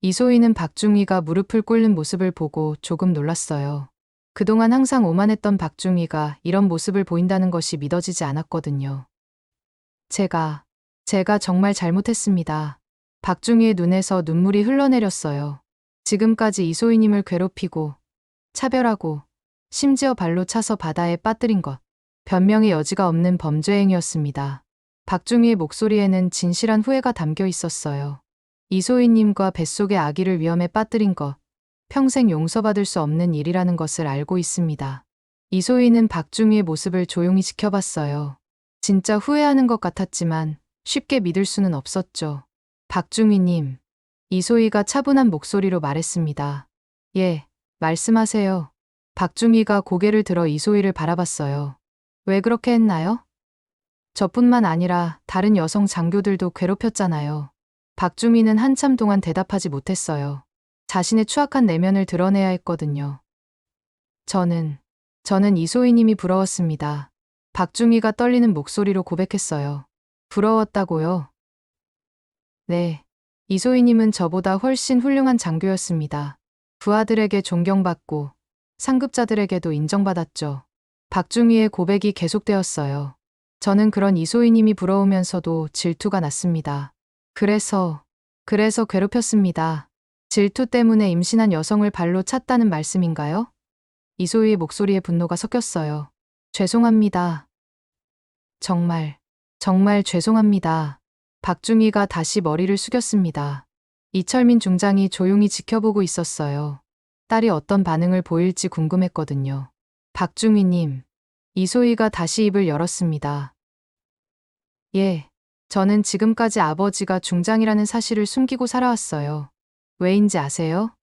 A: 이소희는 박중희가 무릎을 꿇는 모습을 보고 조금 놀랐어요. 그동안 항상 오만했던 박중희가 이런 모습을 보인다는 것이 믿어지지 않았거든요. 제가 정말 잘못했습니다. 박중희의 눈에서 눈물이 흘러내렸어요. 지금까지 이소희님을 괴롭히고 차별하고 심지어 발로 차서 바다에 빠뜨린 것. 변명의 여지가 없는 범죄 행위였습니다. 박중희의 목소리에는 진실한 후회가 담겨 있었어요. 이소희님과 뱃속의 아기를 위험에 빠뜨린 것. 평생 용서받을 수 없는 일이라는 것을 알고 있습니다. 이소희는 박중희의 모습을 조용히 지켜봤어요. 진짜 후회하는 것 같았지만 쉽게 믿을 수는 없었죠. 박중희님, 이소희가 차분한 목소리로 말했습니다. 예, 말씀하세요. 박중희가 고개를 들어 이소희를 바라봤어요. 왜 그렇게 했나요? 저뿐만 아니라 다른 여성 장교들도 괴롭혔잖아요. 박주미는 한참 동안 대답하지 못했어요. 자신의 추악한 내면을 드러내야 했거든요. 저는 이소희님이 부러웠습니다. 박주미가 떨리는 목소리로 고백했어요. 부러웠다고요? 네. 이소희님은 저보다 훨씬 훌륭한 장교였습니다. 부하들에게 존경받고 상급자들에게도 인정받았죠. 박주미의 고백이 계속되었어요. 저는 그런 이소희님이 부러우면서도 질투가 났습니다. 그래서 괴롭혔습니다. 질투 때문에 임신한 여성을 발로 찼다는 말씀인가요? 이소희의 목소리에 분노가 섞였어요. 죄송합니다. 정말 죄송합니다. 박주미가 다시 머리를 숙였습니다. 이철민 중장이 조용히 지켜보고 있었어요. 딸이 어떤 반응을 보일지 궁금했거든요. 박주미님, 이소희가 다시 입을 열었습니다. 예, 저는 지금까지 아버지가 중장이라는 사실을 숨기고 살아왔어요. 왜인지 아세요?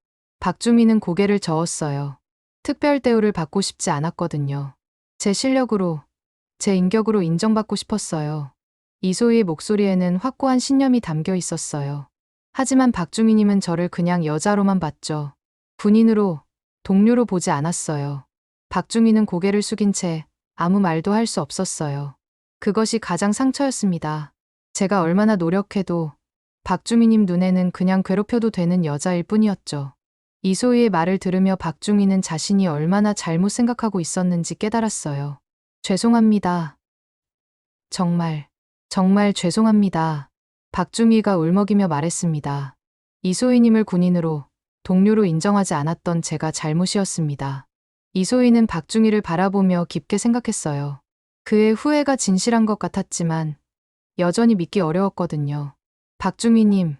A: 박주미는 고개를 저었어요. 특별 대우를 받고 싶지 않았거든요. 제 실력으로, 제 인격으로 인정받고 싶었어요. 이소희의 목소리에는 확고한 신념이 담겨 있었어요. 하지만 박주미님은 저를 그냥 여자로만 봤죠. 군인으로, 동료로 보지 않았어요. 박주미는 고개를 숙인 채 아무 말도 할 수 없었어요. 그것이 가장 상처였습니다. 제가 얼마나 노력해도 박주미님 눈에는 그냥 괴롭혀도 되는 여자일 뿐이었죠. 이소희의 말을 들으며 박주미는 자신이 얼마나 잘못 생각하고 있었는지 깨달았어요. 죄송합니다. 정말 죄송합니다. 박주미가 울먹이며 말했습니다. 이소희님을 군인으로, 동료로 인정하지 않았던 제가 잘못이었습니다. 이소희는 박주미를 바라보며 깊게 생각했어요. 그의 후회가 진실한 것 같았지만 여전히 믿기 어려웠거든요. 박주미님,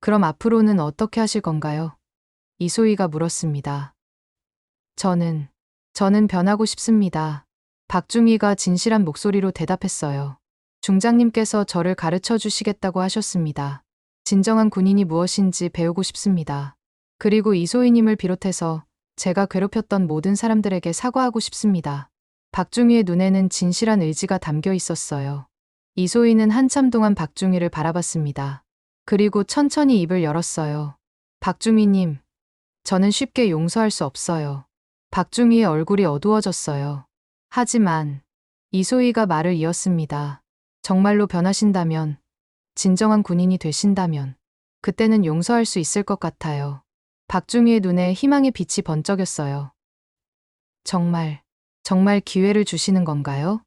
A: 그럼 앞으로는 어떻게 하실 건가요? 이소희가 물었습니다. 저는 변하고 싶습니다. 박주미가 진실한 목소리로 대답했어요. 중장님께서 저를 가르쳐 주시겠다고 하셨습니다. 진정한 군인이 무엇인지 배우고 싶습니다. 그리고 이소희님을 비롯해서 제가 괴롭혔던 모든 사람들에게 사과하고 싶습니다. 박중희의 눈에는 진실한 의지가 담겨 있었어요. 이소희는 한참 동안 박중희를 바라봤습니다. 그리고 천천히 입을 열었어요. 박주미님, 저는 쉽게 용서할 수 없어요. 박중희의 얼굴이 어두워졌어요. 하지만 이소희가 말을 이었습니다. 정말로 변하신다면, 진정한 군인이 되신다면, 그때는 용서할 수 있을 것 같아요. 박중희의 눈에 희망의 빛이 번쩍였어요. 정말 기회를 주시는 건가요?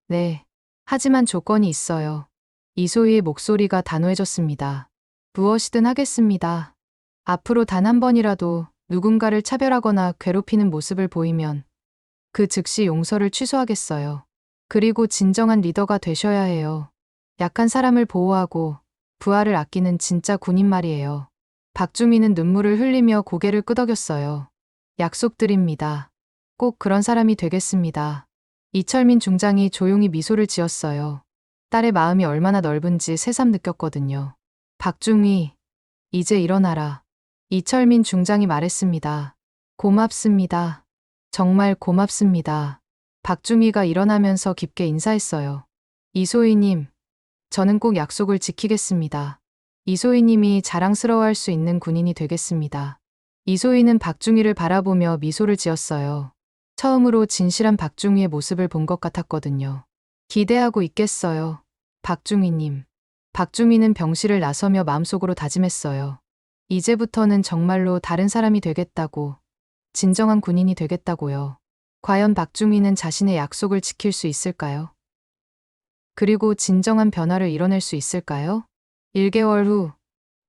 A: 네. 하지만 조건이 있어요. 이소희의 목소리가 단호해졌습니다. 무엇이든 하겠습니다. 앞으로 단 한 번이라도 누군가를 차별하거나 괴롭히는 모습을 보이면 그 즉시 용서를 취소하겠어요. 그리고 진정한 리더가 되셔야 해요. 약한 사람을 보호하고 부하를 아끼는 진짜 군인 말이에요. 박주미는 눈물을 흘리며 고개를 끄덕였어요. 약속드립니다. 꼭 그런 사람이 되겠습니다. 이철민 중장이 조용히 미소를 지었어요. 딸의 마음이 얼마나 넓은지 새삼 느꼈거든요. 박중희, 이제 일어나라. 이철민 중장이 말했습니다. 고맙습니다. 정말 고맙습니다. 박중희가 일어나면서 깊게 인사했어요. 이소희님, 저는 꼭 약속을 지키겠습니다. 이소희님이 자랑스러워할 수 있는 군인이 되겠습니다. 이소희는 박중희를 바라보며 미소를 지었어요. 처음으로 진실한 박중희의 모습을 본 것 같았거든요. 기대하고 있겠어요. 박중희님. 박중희는 병실을 나서며 마음속으로 다짐했어요. 이제부터는 정말로 다른 사람이 되겠다고, 진정한 군인이 되겠다고요. 과연 박중희는 자신의 약속을 지킬 수 있을까요? 그리고 진정한 변화를 이뤄낼 수 있을까요? 1개월 후,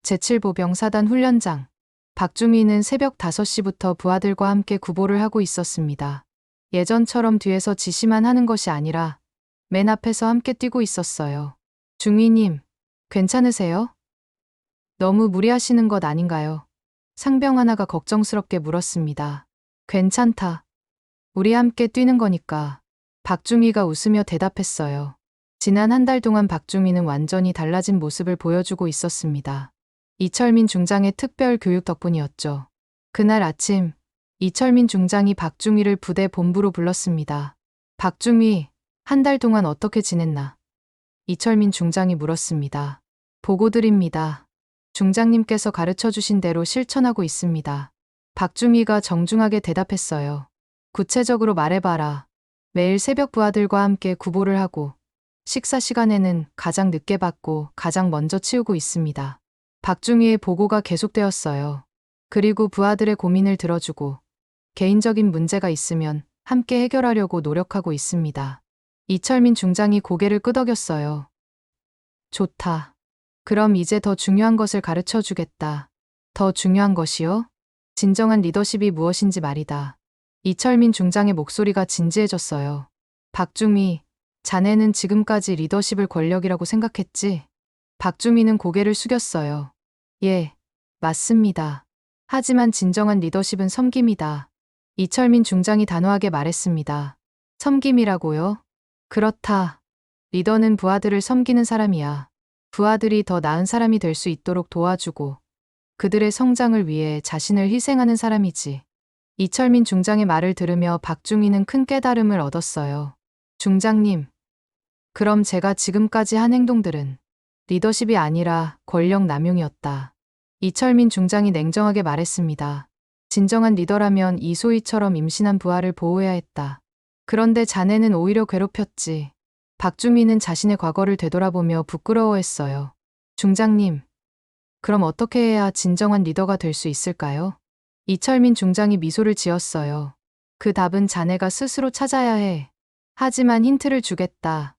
A: 제7보병사단 훈련장. 박주미는 새벽 5시부터 부하들과 함께 구보를 하고 있었습니다. 예전처럼 뒤에서 지시만 하는 것이 아니라 맨 앞에서 함께 뛰고 있었어요. 중위님, 괜찮으세요? 너무 무리하시는 것 아닌가요? 상병 하나가 걱정스럽게 물었습니다. 괜찮다. 우리 함께 뛰는 거니까. 박주미가 웃으며 대답했어요. 지난 한 달 동안 박주미는 완전히 달라진 모습을 보여주고 있었습니다. 이철민 중장의 특별 교육 덕분이었죠. 그날 아침, 이철민 중장이 박중희를 부대 본부로 불렀습니다. 박중희, 한 달 동안 어떻게 지냈나? 이철민 중장이 물었습니다. 보고드립니다. 중장님께서 가르쳐 주신 대로 실천하고 있습니다. 박중희가 정중하게 대답했어요. 구체적으로 말해봐라. 매일 새벽 부하들과 함께 구보를 하고 식사 시간에는 가장 늦게 받고 가장 먼저 치우고 있습니다. 박중희의 보고가 계속되었어요. 그리고 부하들의 고민을 들어주고 개인적인 문제가 있으면 함께 해결하려고 노력하고 있습니다. 이철민 중장이 고개를 끄덕였어요. 좋다. 그럼 이제 더 중요한 것을 가르쳐 주겠다. 더 중요한 것이요? 진정한 리더십이 무엇인지 말이다. 이철민 중장의 목소리가 진지해졌어요. 박중희, 자네는 지금까지 리더십을 권력이라고 생각했지? 박중희는 고개를 숙였어요. 예, 맞습니다. 하지만 진정한 리더십은 섬김이다. 이철민 중장이 단호하게 말했습니다. 섬김이라고요? 그렇다. 리더는 부하들을 섬기는 사람이야. 부하들이 더 나은 사람이 될 수 있도록 도와주고 그들의 성장을 위해 자신을 희생하는 사람이지. 이철민 중장의 말을 들으며 박중희는 큰 깨달음을 얻었어요. 중장님, 그럼 제가 지금까지 한 행동들은 리더십이 아니라 권력 남용이었다. 이철민 중장이 냉정하게 말했습니다. 진정한 리더라면 이소희처럼 임신한 부하를 보호해야 했다. 그런데 자네는 오히려 괴롭혔지. 박중희는 자신의 과거를 되돌아보며 부끄러워했어요. 중장님, 그럼 어떻게 해야 진정한 리더가 될 수 있을까요? 이철민 중장이 미소를 지었어요. 그 답은 자네가 스스로 찾아야 해. 하지만 힌트를 주겠다.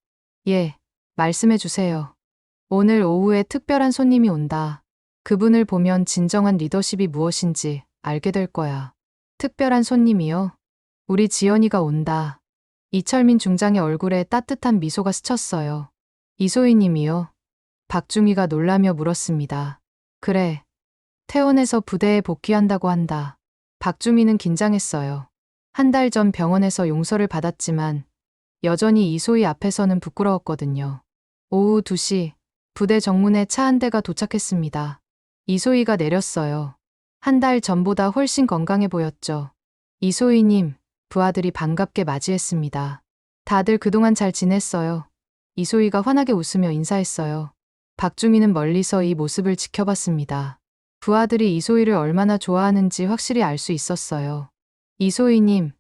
A: 예, 말씀해 주세요. 오늘 오후에 특별한 손님이 온다. 그분을 보면 진정한 리더십이 무엇인지 알게 될 거야. 특별한 손님이요? 우리 지연이가 온다. 이철민 중장의 얼굴에 따뜻한 미소가 스쳤어요. 이소희님이요? 박중희가 놀라며 물었습니다. 그래. 퇴원해서 부대에 복귀한다고 한다. 박중희는 긴장했어요. 한 달 전 병원에서 용서를 받았지만 여전히 이소희 앞에서는 부끄러웠거든요. 오후 2시 부대 정문에 차 한 대가 도착했습니다. 이소희가 내렸어요. 한 달 전보다 훨씬 건강해 보였죠. 이소희님, 부하들이 반갑게 맞이했습니다. 다들 그동안 잘 지냈어요. 이소희가 환하게 웃으며 인사했어요. 박중희는 멀리서 이 모습을 지켜봤습니다. 부하들이 이소희를 얼마나 좋아하는지 확실히 알 수 있었어요. 이소희님,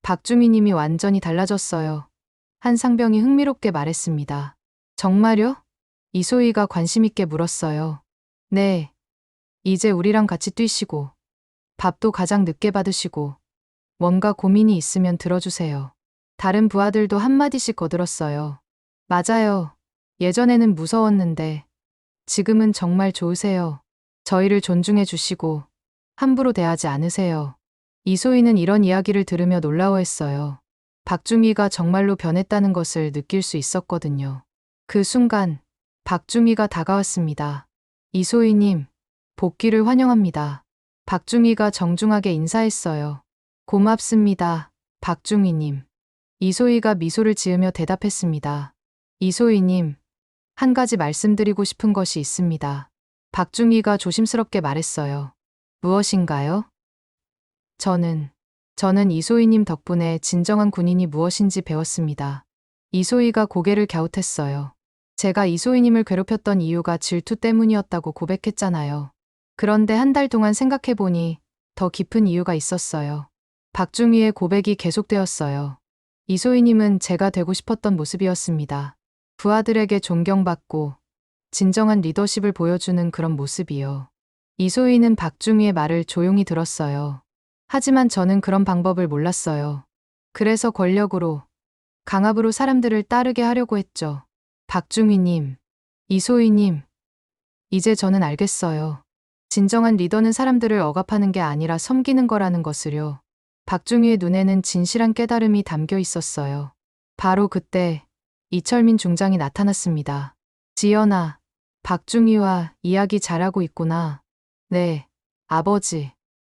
A: 박중희님이 완전히 달라졌어요. 한 상병이 흥미롭게 말했습니다. 정말요? 이소희가 관심있게 물었어요. 네. 이제 우리랑 같이 뛰시고 밥도 가장 늦게 받으시고 뭔가 고민이 있으면 들어주세요. 다른 부하들도 한마디씩 거들었어요. 맞아요. 예전에는 무서웠는데 지금은 정말 좋으세요. 저희를 존중해 주시고 함부로 대하지 않으세요. 이소희는 이런 이야기를 들으며 놀라워했어요. 박중희가 정말로 변했다는 것을 느낄 수 있었거든요. 그 순간 박중희가 다가왔습니다. 이소희님, 복귀를 환영합니다. 박중희가 정중하게 인사했어요. 고맙습니다, 박중희님. 이소희가 미소를 지으며 대답했습니다. 이소희님, 한 가지 말씀드리고 싶은 것이 있습니다. 박중희가 조심스럽게 말했어요. 무엇인가요? 저는 이소희님 덕분에 진정한 군인이 무엇인지 배웠습니다. 이소희가 고개를 갸웃했어요. 제가 이소희님을 괴롭혔던 이유가 질투 때문이었다고 고백했잖아요. 그런데 한 달 동안 생각해보니 더 깊은 이유가 있었어요. 박중희의 고백이 계속되었어요. 이소희님은 제가 되고 싶었던 모습이었습니다. 부하들에게 존경받고 진정한 리더십을 보여주는 그런 모습이요. 이소희는 박중희의 말을 조용히 들었어요. 하지만 저는 그런 방법을 몰랐어요. 그래서 권력으로, 강압으로 사람들을 따르게 하려고 했죠. 박중희님, 이소희님, 이제 저는 알겠어요. 진정한 리더는 사람들을 억압하는 게 아니라 섬기는 거라는 것을요. 박중희의 눈에는 진실한 깨달음이 담겨 있었어요. 바로 그때 이철민 중장이 나타났습니다. 지연아, 박중희와 이야기 잘하고 있구나. 네, 아버지.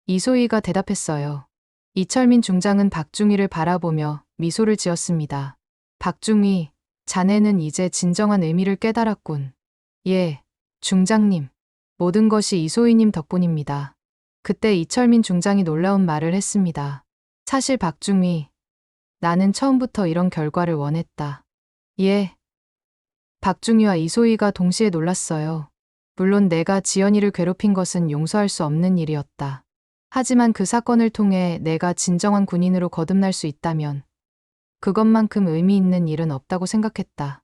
A: 이소희가 대답했어요. 이철민 중장은 박중희를 바라보며 미소를 지었습니다. 박중희, 자네는 이제 진정한 의미를 깨달았군. 예, 중장님. 모든 것이 이소희님 덕분입니다. 그때 이철민 중장이 놀라운 말을 했습니다. 사실 박중희, 나는 처음부터 이런 결과를 원했다. 예. 박중희와 이소희가 동시에 놀랐어요. 물론 내가 지연이를 괴롭힌 것은 용서할 수 없는 일이었다. 하지만 그 사건을 통해 내가 진정한 군인으로 거듭날 수 있다면 그것만큼 의미 있는 일은 없다고 생각했다.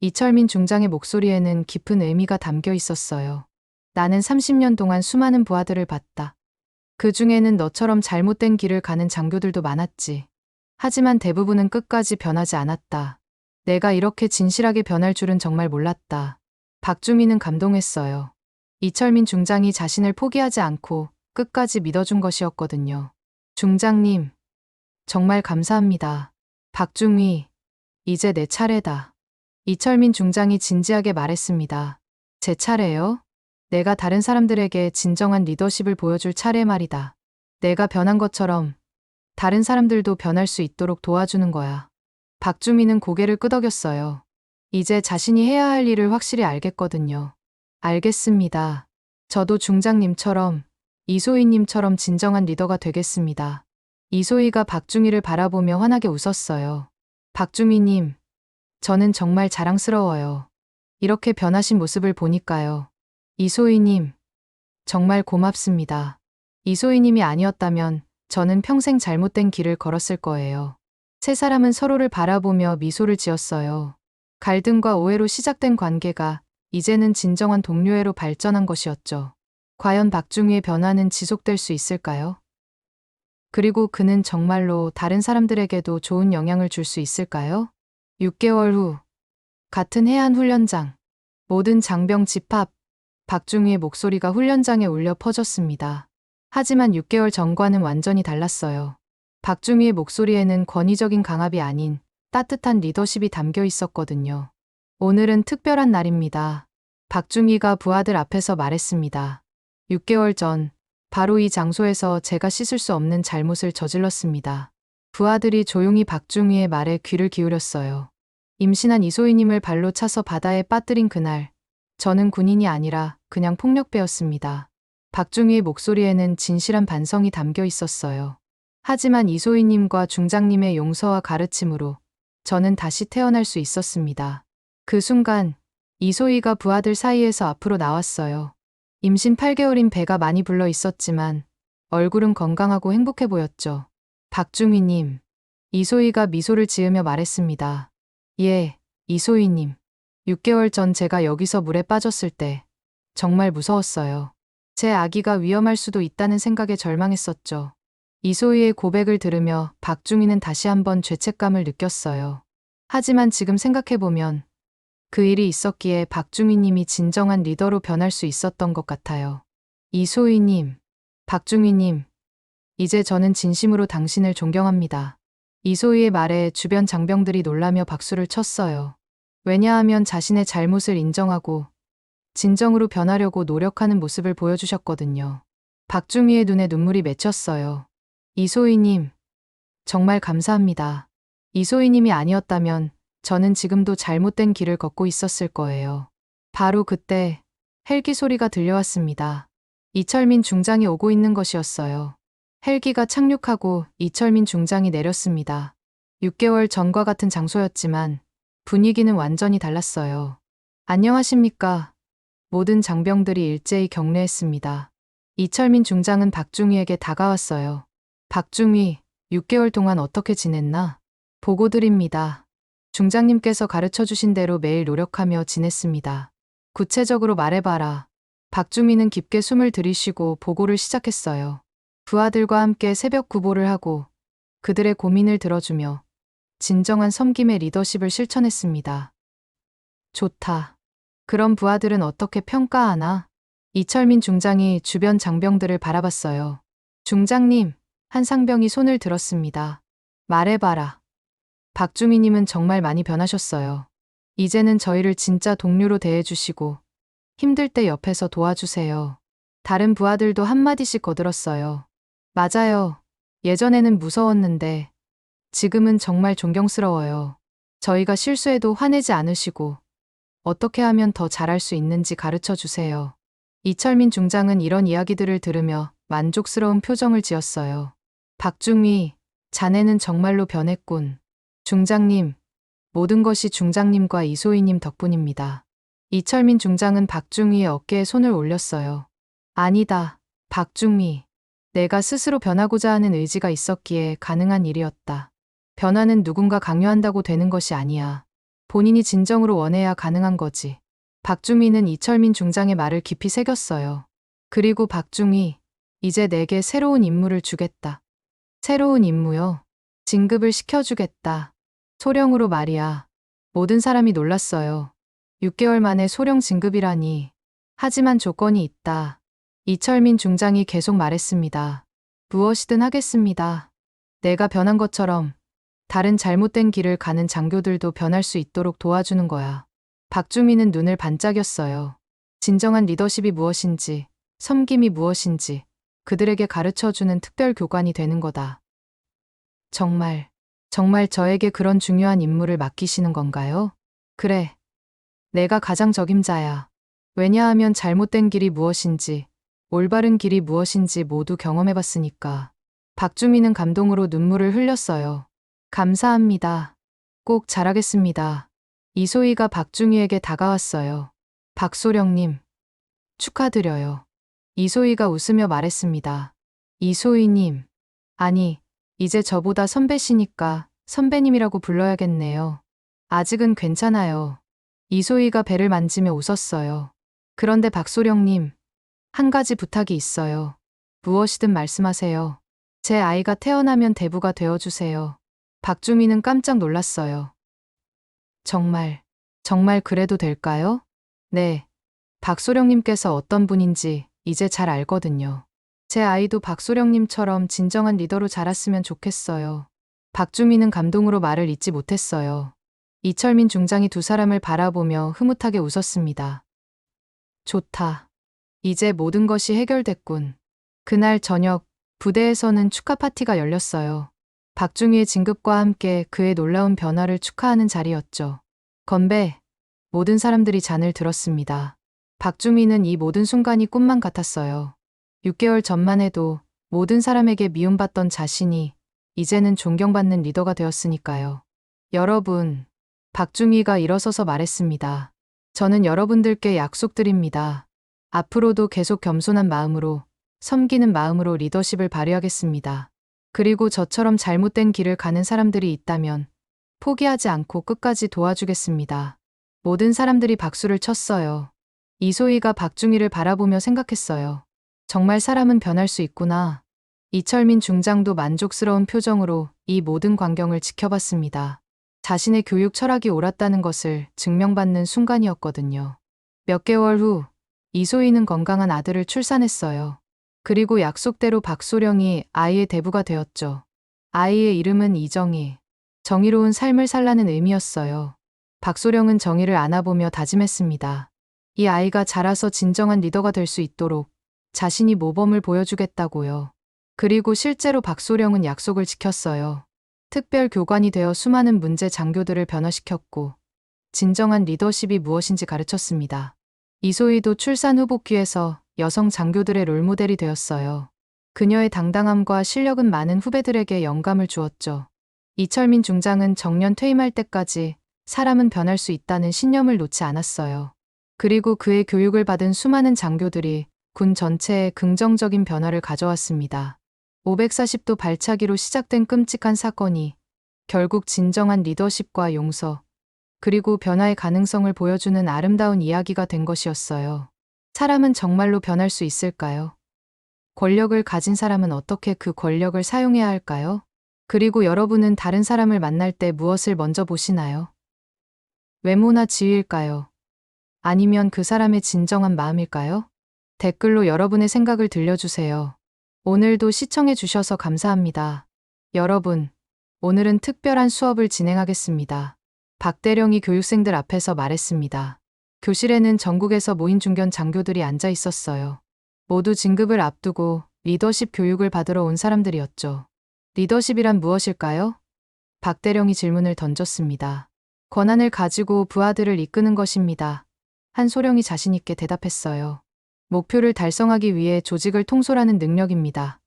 A: 이철민 중장의 목소리에는 깊은 의미가 담겨 있었어요. 나는 30년 동안 수많은 부하들을 봤다. 그 중에는 너처럼 잘못된 길을 가는 장교들도 많았지. 하지만 대부분은 끝까지 변하지 않았다. 내가 이렇게 진실하게 변할 줄은 정말 몰랐다. 박주민은 감동했어요. 이철민 중장이 자신을 포기하지 않고 끝까지 믿어준 것이었거든요. 중장님, 정말 감사합니다. 박중희, 이제 내 차례다. 이철민 중장이 진지하게 말했습니다. 제 차례요? 내가 다른 사람들에게 진정한 리더십을 보여줄 차례 말이다. 내가 변한 것처럼 다른 사람들도 변할 수 있도록 도와주는 거야. 박주민은 고개를 끄덕였어요. 이제 자신이 해야 할 일을 확실히 알겠거든요. 알겠습니다. 저도 중장님처럼, 이소희님처럼 진정한 리더가 되겠습니다. 이소희가 박중희를 바라보며 환하게 웃었어요. 박중희님, 저는 정말 자랑스러워요. 이렇게 변하신 모습을 보니까요. 이소희님, 정말 고맙습니다. 이소희님이 아니었다면 저는 평생 잘못된 길을 걸었을 거예요. 세 사람은 서로를 바라보며 미소를 지었어요. 갈등과 오해로 시작된 관계가 이제는 진정한 동료애로 발전한 것이었죠. 과연 박중희의 변화는 지속될 수 있을까요? 그리고 그는 정말로 다른 사람들에게도 좋은 영향을 줄 수 있을까요? 6개월 후, 같은 해안 훈련장. 모든 장병 집합. 박중희의 목소리가 훈련장에 울려 퍼졌습니다. 하지만 6개월 전과는 완전히 달랐어요. 박중희의 목소리에는 권위적인 강압이 아닌 따뜻한 리더십이 담겨 있었거든요. 오늘은 특별한 날입니다. 박중희가 부하들 앞에서 말했습니다. 6개월 전, 바로 이 장소에서 제가 씻을 수 없는 잘못을 저질렀습니다. 부하들이 조용히 박중희의 말에 귀를 기울였어요. 임신한 이소희님을 발로 차서 바다에 빠뜨린 그날, 저는 군인이 아니라 그냥 폭력배였습니다. 박중희의 목소리에는 진실한 반성이 담겨 있었어요. 하지만 이소희님과 중장님의 용서와 가르침으로 저는 다시 태어날 수 있었습니다. 그 순간 이소희가 부하들 사이에서 앞으로 나왔어요. 임신 8개월인 배가 많이 불러 있었지만 얼굴은 건강하고 행복해 보였죠. 박중희님, 이소희가 미소를 지으며 말했습니다. 예, 이소희님. 6개월 전 제가 여기서 물에 빠졌을 때 정말 무서웠어요. 제 아기가 위험할 수도 있다는 생각에 절망했었죠. 이소희의 고백을 들으며 박중희는 다시 한번 죄책감을 느꼈어요. 하지만 지금 생각해보면 그 일이 있었기에 박중희님이 진정한 리더로 변할 수 있었던 것 같아요. 이소희님, 박중희님, 이제 저는 진심으로 당신을 존경합니다. 이소희의 말에 주변 장병들이 놀라며 박수를 쳤어요. 왜냐하면 자신의 잘못을 인정하고 진정으로 변하려고 노력하는 모습을 보여주셨거든요. 박중희의 눈에 눈물이 맺혔어요. 이소희님, 정말 감사합니다. 이소희님이 아니었다면 저는 지금도 잘못된 길을 걷고 있었을 거예요. 바로 그때 헬기 소리가 들려왔습니다. 이철민 중장이 오고 있는 것이었어요. 헬기가 착륙하고 이철민 중장이 내렸습니다. 6개월 전과 같은 장소였지만 분위기는 완전히 달랐어요. 안녕하십니까? 모든 장병들이 일제히 경례했습니다. 이철민 중장은 박중희에게 다가왔어요. 박중희, 6개월 동안 어떻게 지냈나? 보고드립니다. 중장님께서 가르쳐 주신 대로 매일 노력하며 지냈습니다. 구체적으로 말해봐라. 박중희는 깊게 숨을 들이쉬고 보고를 시작했어요. 부하들과 함께 새벽 구보를 하고 그들의 고민을 들어주며 진정한 섬김의 리더십을 실천했습니다. 좋다. 그럼 부하들은 어떻게 평가하나? 이철민 중장이 주변 장병들을 바라봤어요. 중장님, 한 상병이 손을 들었습니다. 말해봐라. 박중희님은 정말 많이 변하셨어요. 이제는 저희를 진짜 동료로 대해주시고 힘들 때 옆에서 도와주세요. 다른 부하들도 한마디씩 거들었어요. 맞아요. 예전에는 무서웠는데 지금은 정말 존경스러워요. 저희가 실수해도 화내지 않으시고 어떻게 하면 더 잘할 수 있는지 가르쳐 주세요. 이철민 중장은 이런 이야기들을 들으며 만족스러운 표정을 지었어요. 박중희, 자네는 정말로 변했군. 중장님, 모든 것이 중장님과 이소희님 덕분입니다. 이철민 중장은 박중희의 어깨에 손을 올렸어요. 아니다, 박중희. 내가 스스로 변하고자 하는 의지가 있었기에 가능한 일이었다. 변화는 누군가 강요한다고 되는 것이 아니야. 본인이 진정으로 원해야 가능한 거지. 박중희는 이철민 중장의 말을 깊이 새겼어요. 그리고 박중희, 이제 내게 새로운 임무를 주겠다. 새로운 임무요? 진급을 시켜주겠다. 소령으로 말이야. 모든 사람이 놀랐어요. 6개월 만에 소령 진급이라니. 하지만 조건이 있다. 이철민 중장이 계속 말했습니다. 무엇이든 하겠습니다. 내가 변한 것처럼 다른 잘못된 길을 가는 장교들도 변할 수 있도록 도와주는 거야. 박주민은 눈을 반짝였어요. 진정한 리더십이 무엇인지, 섬김이 무엇인지 그들에게 가르쳐주는 특별 교관이 되는 거다. 정말 저에게 그런 중요한 임무를 맡기시는 건가요? 그래. 내가 가장 적임자야. 왜냐하면 잘못된 길이 무엇인지, 올바른 길이 무엇인지 모두 경험해봤으니까. 박주민은 감동으로 눈물을 흘렸어요. 감사합니다. 꼭 잘하겠습니다. 이소희가 박중희에게 다가왔어요. 박소령님, 축하드려요. 이소희가 웃으며 말했습니다. 이소희님, 아니, 이제 저보다 선배시니까 선배님이라고 불러야겠네요. 아직은 괜찮아요. 이소희가 배를 만지며 웃었어요. 그런데 박소령님, 한 가지 부탁이 있어요. 무엇이든 말씀하세요. 제 아이가 태어나면 대부가 되어주세요. 박주민은 깜짝 놀랐어요. 정말 그래도 될까요? 네. 박소령님께서 어떤 분인지 이제 잘 알거든요. 제 아이도 박소령님처럼 진정한 리더로 자랐으면 좋겠어요. 박주민은 감동으로 말을 잇지 못했어요. 이철민 중장이 두 사람을 바라보며 흐뭇하게 웃었습니다. 좋다. 이제 모든 것이 해결됐군. 그날 저녁 부대에서는 축하 파티가 열렸어요. 박중희의 진급과 함께 그의 놀라운 변화를 축하하는 자리였죠. 건배. 모든 사람들이 잔을 들었습니다. 박중희는 이 모든 순간이 꿈만 같았어요. 6개월 전만 해도 모든 사람에게 미움받던 자신이 이제는 존경받는 리더가 되었으니까요. 여러분, 박중희가 일어서서 말했습니다. 저는 여러분들께 약속드립니다. 앞으로도 계속 겸손한 마음으로, 섬기는 마음으로 리더십을 발휘하겠습니다. 그리고 저처럼 잘못된 길을 가는 사람들이 있다면 포기하지 않고 끝까지 도와주겠습니다. 모든 사람들이 박수를 쳤어요. 이소희가 박중희를 바라보며 생각했어요. 정말 사람은 변할 수 있구나. 이철민 중장도 만족스러운 표정으로 이 모든 광경을 지켜봤습니다. 자신의 교육 철학이 옳았다는 것을 증명받는 순간이었거든요. 몇 개월 후 이소희는 건강한 아들을 출산했어요. 그리고 약속대로 박소령이 아이의 대부가 되었죠. 아이의 이름은 이정희. 정의로운 삶을 살라는 의미였어요. 박소령은 정의를 안아보며 다짐했습니다. 이 아이가 자라서 진정한 리더가 될 수 있도록 자신이 모범을 보여주겠다고요. 그리고 실제로 박소령은 약속을 지켰어요. 특별 교관이 되어 수많은 문제 장교들을 변화시켰고 진정한 리더십이 무엇인지 가르쳤습니다. 이소희도 출산 후 복귀해서 여성 장교들의 롤모델이 되었어요. 그녀의 당당함과 실력은 많은 후배들에게 영감을 주었죠. 이철민 중장은 정년 퇴임할 때까지 사람은 변할 수 있다는 신념을 놓지 않았어요. 그리고 그의 교육을 받은 수많은 장교들이 군 전체에 긍정적인 변화를 가져왔습니다. 540도 발차기로 시작된 끔찍한 사건이 결국 진정한 리더십과 용서, 그리고 변화의 가능성을 보여주는 아름다운 이야기가 된 것이었어요. 사람은 정말로 변할 수 있을까요? 권력을 가진 사람은 어떻게 그 권력을 사용해야 할까요? 그리고 여러분은 다른 사람을 만날 때 무엇을 먼저 보시나요? 외모나 지위일까요? 아니면 그 사람의 진정한 마음일까요? 댓글로 여러분의 생각을 들려주세요. 오늘도 시청해 주셔서 감사합니다. 여러분, 오늘은 특별한 수업을 진행하겠습니다. 박대령이 교육생들 앞에서 말했습니다. 교실에는 전국에서 모인 중견 장교들이 앉아 있었어요. 모두 진급을 앞두고 리더십 교육을 받으러 온 사람들이었죠. 리더십이란 무엇일까요? 박대령이 질문을 던졌습니다. 권한을 가지고 부하들을 이끄는 것입니다. 한 소령이 자신 있게 대답했어요. 목표를 달성하기 위해 조직을 통솔하는 능력입니다.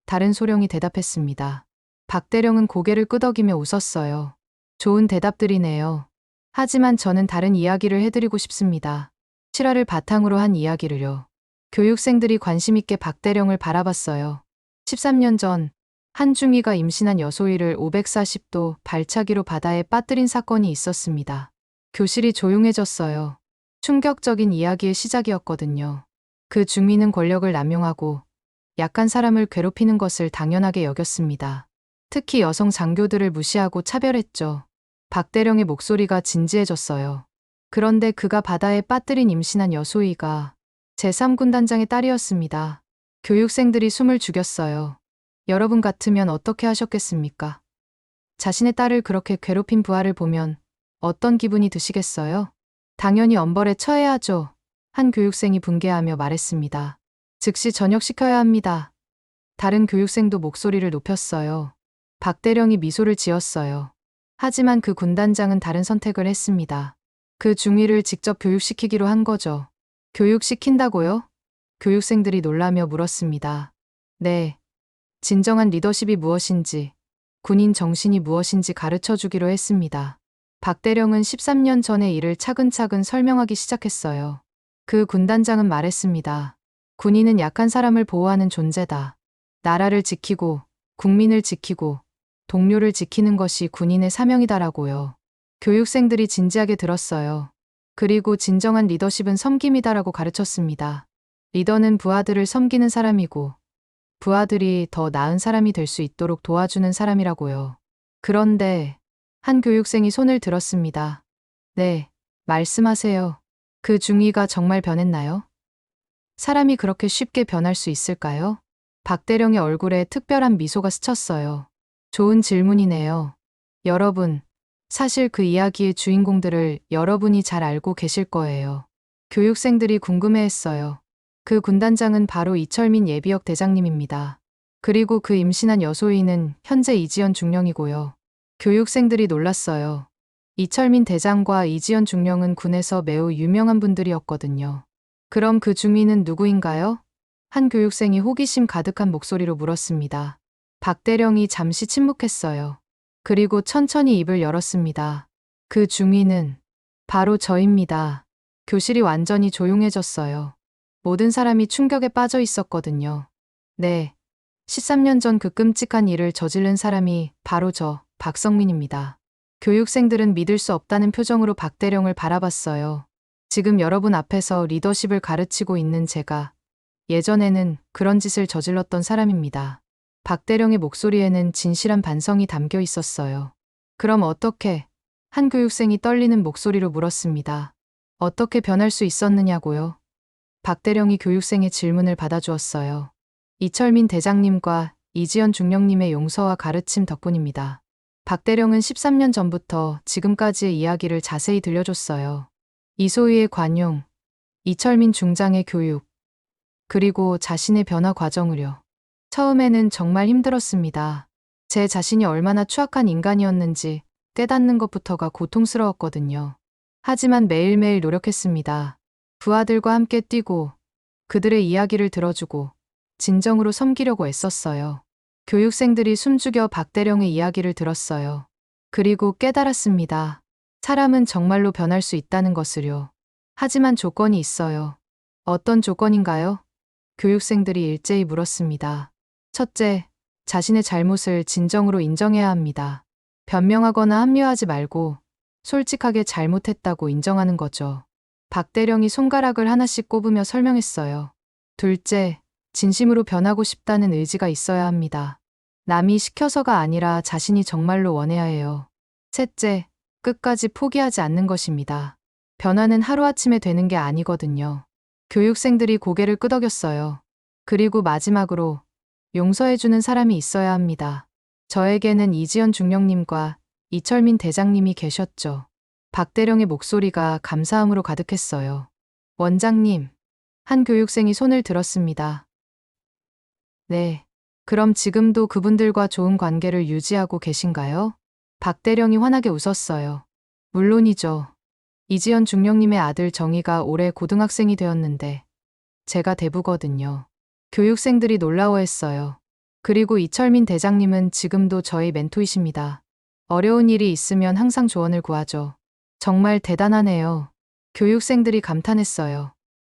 A: 다른 소령이 대답했습니다. 박대령은 고개를 끄덕이며 웃었어요. 좋은 대답들이네요. 하지만 저는 다른 이야기를 해드리고 싶습니다. 실화를 바탕으로 한 이야기를요. 교육생들이 관심 있게 박대령을 바라봤어요. 13년 전 한중이가 임신한 여소이를 540도 발차기로 바다에 빠뜨린 사건이 있었습니다. 교실이 조용해졌어요. 충격적인 이야기의 시작이었거든요. 그 중위는 권력을 남용하고 약한 사람을 괴롭히는 것을 당연하게 여겼습니다. 특히 여성 장교들을 무시하고 차별했죠. 박대령의 목소리가 진지해졌어요. 그런데 그가 바다에 빠뜨린 임신한 여소이가 제3군단장의 딸이었습니다. 교육생들이 숨을 죽였어요. 여러분 같으면 어떻게 하셨겠습니까? 자신의 딸을 그렇게 괴롭힌 부하를 보면 어떤 기분이 드시겠어요? 당연히 엄벌에 처해야죠. 한 교육생이 분개하며 말했습니다. 즉시 전역시켜야 합니다. 다른 교육생도 목소리를 높였어요. 박대령이 미소를 지었어요. 하지만 그 군단장은 다른 선택을 했습니다. 그 중위를 직접 교육시키기로 한 거죠. 교육시킨다고요? 교육생들이 놀라며 물었습니다. 네. 진정한 리더십이 무엇인지, 군인 정신이 무엇인지 가르쳐 주기로 했습니다. 박대령은 13년 전의 일을 차근차근 설명하기 시작했어요. 그 군단장은 말했습니다. 군인은 약한 사람을 보호하는 존재다. 나라를 지키고, 국민을 지키고, 동료를 지키는 것이 군인의 사명이다라고요. 교육생들이 진지하게 들었어요. 그리고 진정한 리더십은 섬김이다라고 가르쳤습니다. 리더는 부하들을 섬기는 사람이고, 부하들이 더 나은 사람이 될 수 있도록 도와주는 사람이라고요. 그런데 한 교육생이 손을 들었습니다. 네, 말씀하세요. 그 중위가 정말 변했나요? 사람이 그렇게 쉽게 변할 수 있을까요? 박대령의 얼굴에 특별한 미소가 스쳤어요. 좋은 질문이네요. 여러분, 사실 그 이야기의 주인공들을 여러분이 잘 알고 계실 거예요. 교육생들이 궁금해했어요. 그 군단장은 바로 이철민 예비역 대장님입니다. 그리고 그 임신한 여소이는 현재 이지연 중령이고요. 교육생들이 놀랐어요. 이철민 대장과 이지연 중령은 군에서 매우 유명한 분들이었거든요. 그럼 그 중위는 누구인가요? 한 교육생이 호기심 가득한 목소리로 물었습니다. 박대령이 잠시 침묵했어요. 그리고 천천히 입을 열었습니다. 그 중위는 바로 저입니다. 교실이 완전히 조용해졌어요. 모든 사람이 충격에 빠져 있었거든요. 네. 13년 전 그 끔찍한 일을 저지른 사람이 바로 저, 박성민입니다. 교육생들은 믿을 수 없다는 표정으로 박대령을 바라봤어요. 지금 여러분 앞에서 리더십을 가르치고 있는 제가 예전에는 그런 짓을 저질렀던 사람입니다. 박대령의 목소리에는 진실한 반성이 담겨 있었어요. 그럼 어떻게? 한 교육생이 떨리는 목소리로 물었습니다. 어떻게 변할 수 있었느냐고요? 박대령이 교육생의 질문을 받아주었어요. 이철민 대장님과 이지연 중령님의 용서와 가르침 덕분입니다. 박대령은 13년 전부터 지금까지의 이야기를 자세히 들려줬어요. 이소희의 관용, 이철민 중장의 교육, 그리고 자신의 변화 과정을요. 처음에는 정말 힘들었습니다. 제 자신이 얼마나 추악한 인간이었는지 깨닫는 것부터가 고통스러웠거든요. 하지만 매일매일 노력했습니다. 부하들과 함께 뛰고 그들의 이야기를 들어주고 진정으로 섬기려고 애썼어요. 교육생들이 숨죽여 박대령의 이야기를 들었어요. 그리고 깨달았습니다. 사람은 정말로 변할 수 있다는 것을요. 하지만 조건이 있어요. 어떤 조건인가요? 교육생들이 일제히 물었습니다. 첫째, 자신의 잘못을 진정으로 인정해야 합니다. 변명하거나 합리화하지 말고 솔직하게 잘못했다고 인정하는 거죠. 박대령이 손가락을 하나씩 꼽으며 설명했어요. 둘째, 진심으로 변하고 싶다는 의지가 있어야 합니다. 남이 시켜서가 아니라 자신이 정말로 원해야 해요. 셋째, 끝까지 포기하지 않는 것입니다. 변화는 하루아침에 되는 게 아니거든요. 교육생들이 고개를 끄덕였어요. 그리고 마지막으로 용서해주는 사람이 있어야 합니다. 저에게는 이지연 중령님과 이철민 대장님이 계셨죠. 박대령의 목소리가 감사함으로 가득했어요. 원장님, 한 교육생이 손을 들었습니다. 네. 그럼 지금도 그분들과 좋은 관계를 유지하고 계신가요? 박대령이 환하게 웃었어요. 물론이죠. 이지연 중령님의 아들 정희가 올해 고등학생이 되었는데 제가 대부거든요. 교육생들이 놀라워했어요. 그리고 이철민 대장님은 지금도 저희 멘토이십니다. 어려운 일이 있으면 항상 조언을 구하죠. 정말 대단하네요. 교육생들이 감탄했어요.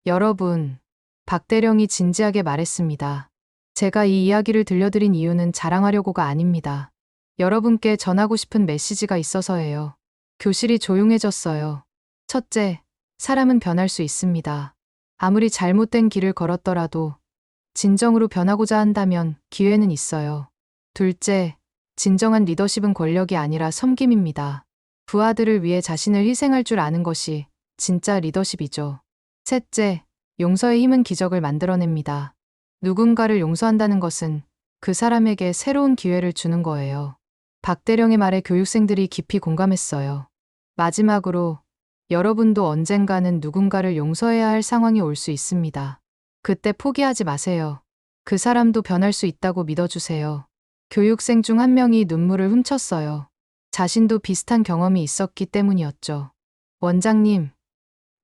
A: 여러분, 박대령이 진지하게 말했습니다. 제가 이 이야기를 들려드린 이유는 자랑하려고가 아닙니다. 여러분께 전하고 싶은 메시지가 있어서예요. 교실이 조용해졌어요. 첫째, 사람은 변할 수 있습니다. 아무리 잘못된 길을 걸었더라도 진정으로 변하고자 한다면 기회는 있어요. 둘째, 진정한 리더십은 권력이 아니라 섬김입니다. 부하들을 위해 자신을 희생할 줄 아는 것이 진짜 리더십이죠. 셋째, 용서의 힘은 기적을 만들어냅니다. 누군가를 용서한다는 것은 그 사람에게 새로운 기회를 주는 거예요. 박대령의 말에 교육생들이 깊이 공감했어요. 마지막으로 여러분도 언젠가는 누군가를 용서해야 할 상황이 올 수 있습니다. 그때 포기하지 마세요. 그 사람도 변할 수 있다고 믿어주세요. 교육생 중 한 명이 눈물을 훔쳤어요. 자신도 비슷한 경험이 있었기 때문이었죠. 원장님,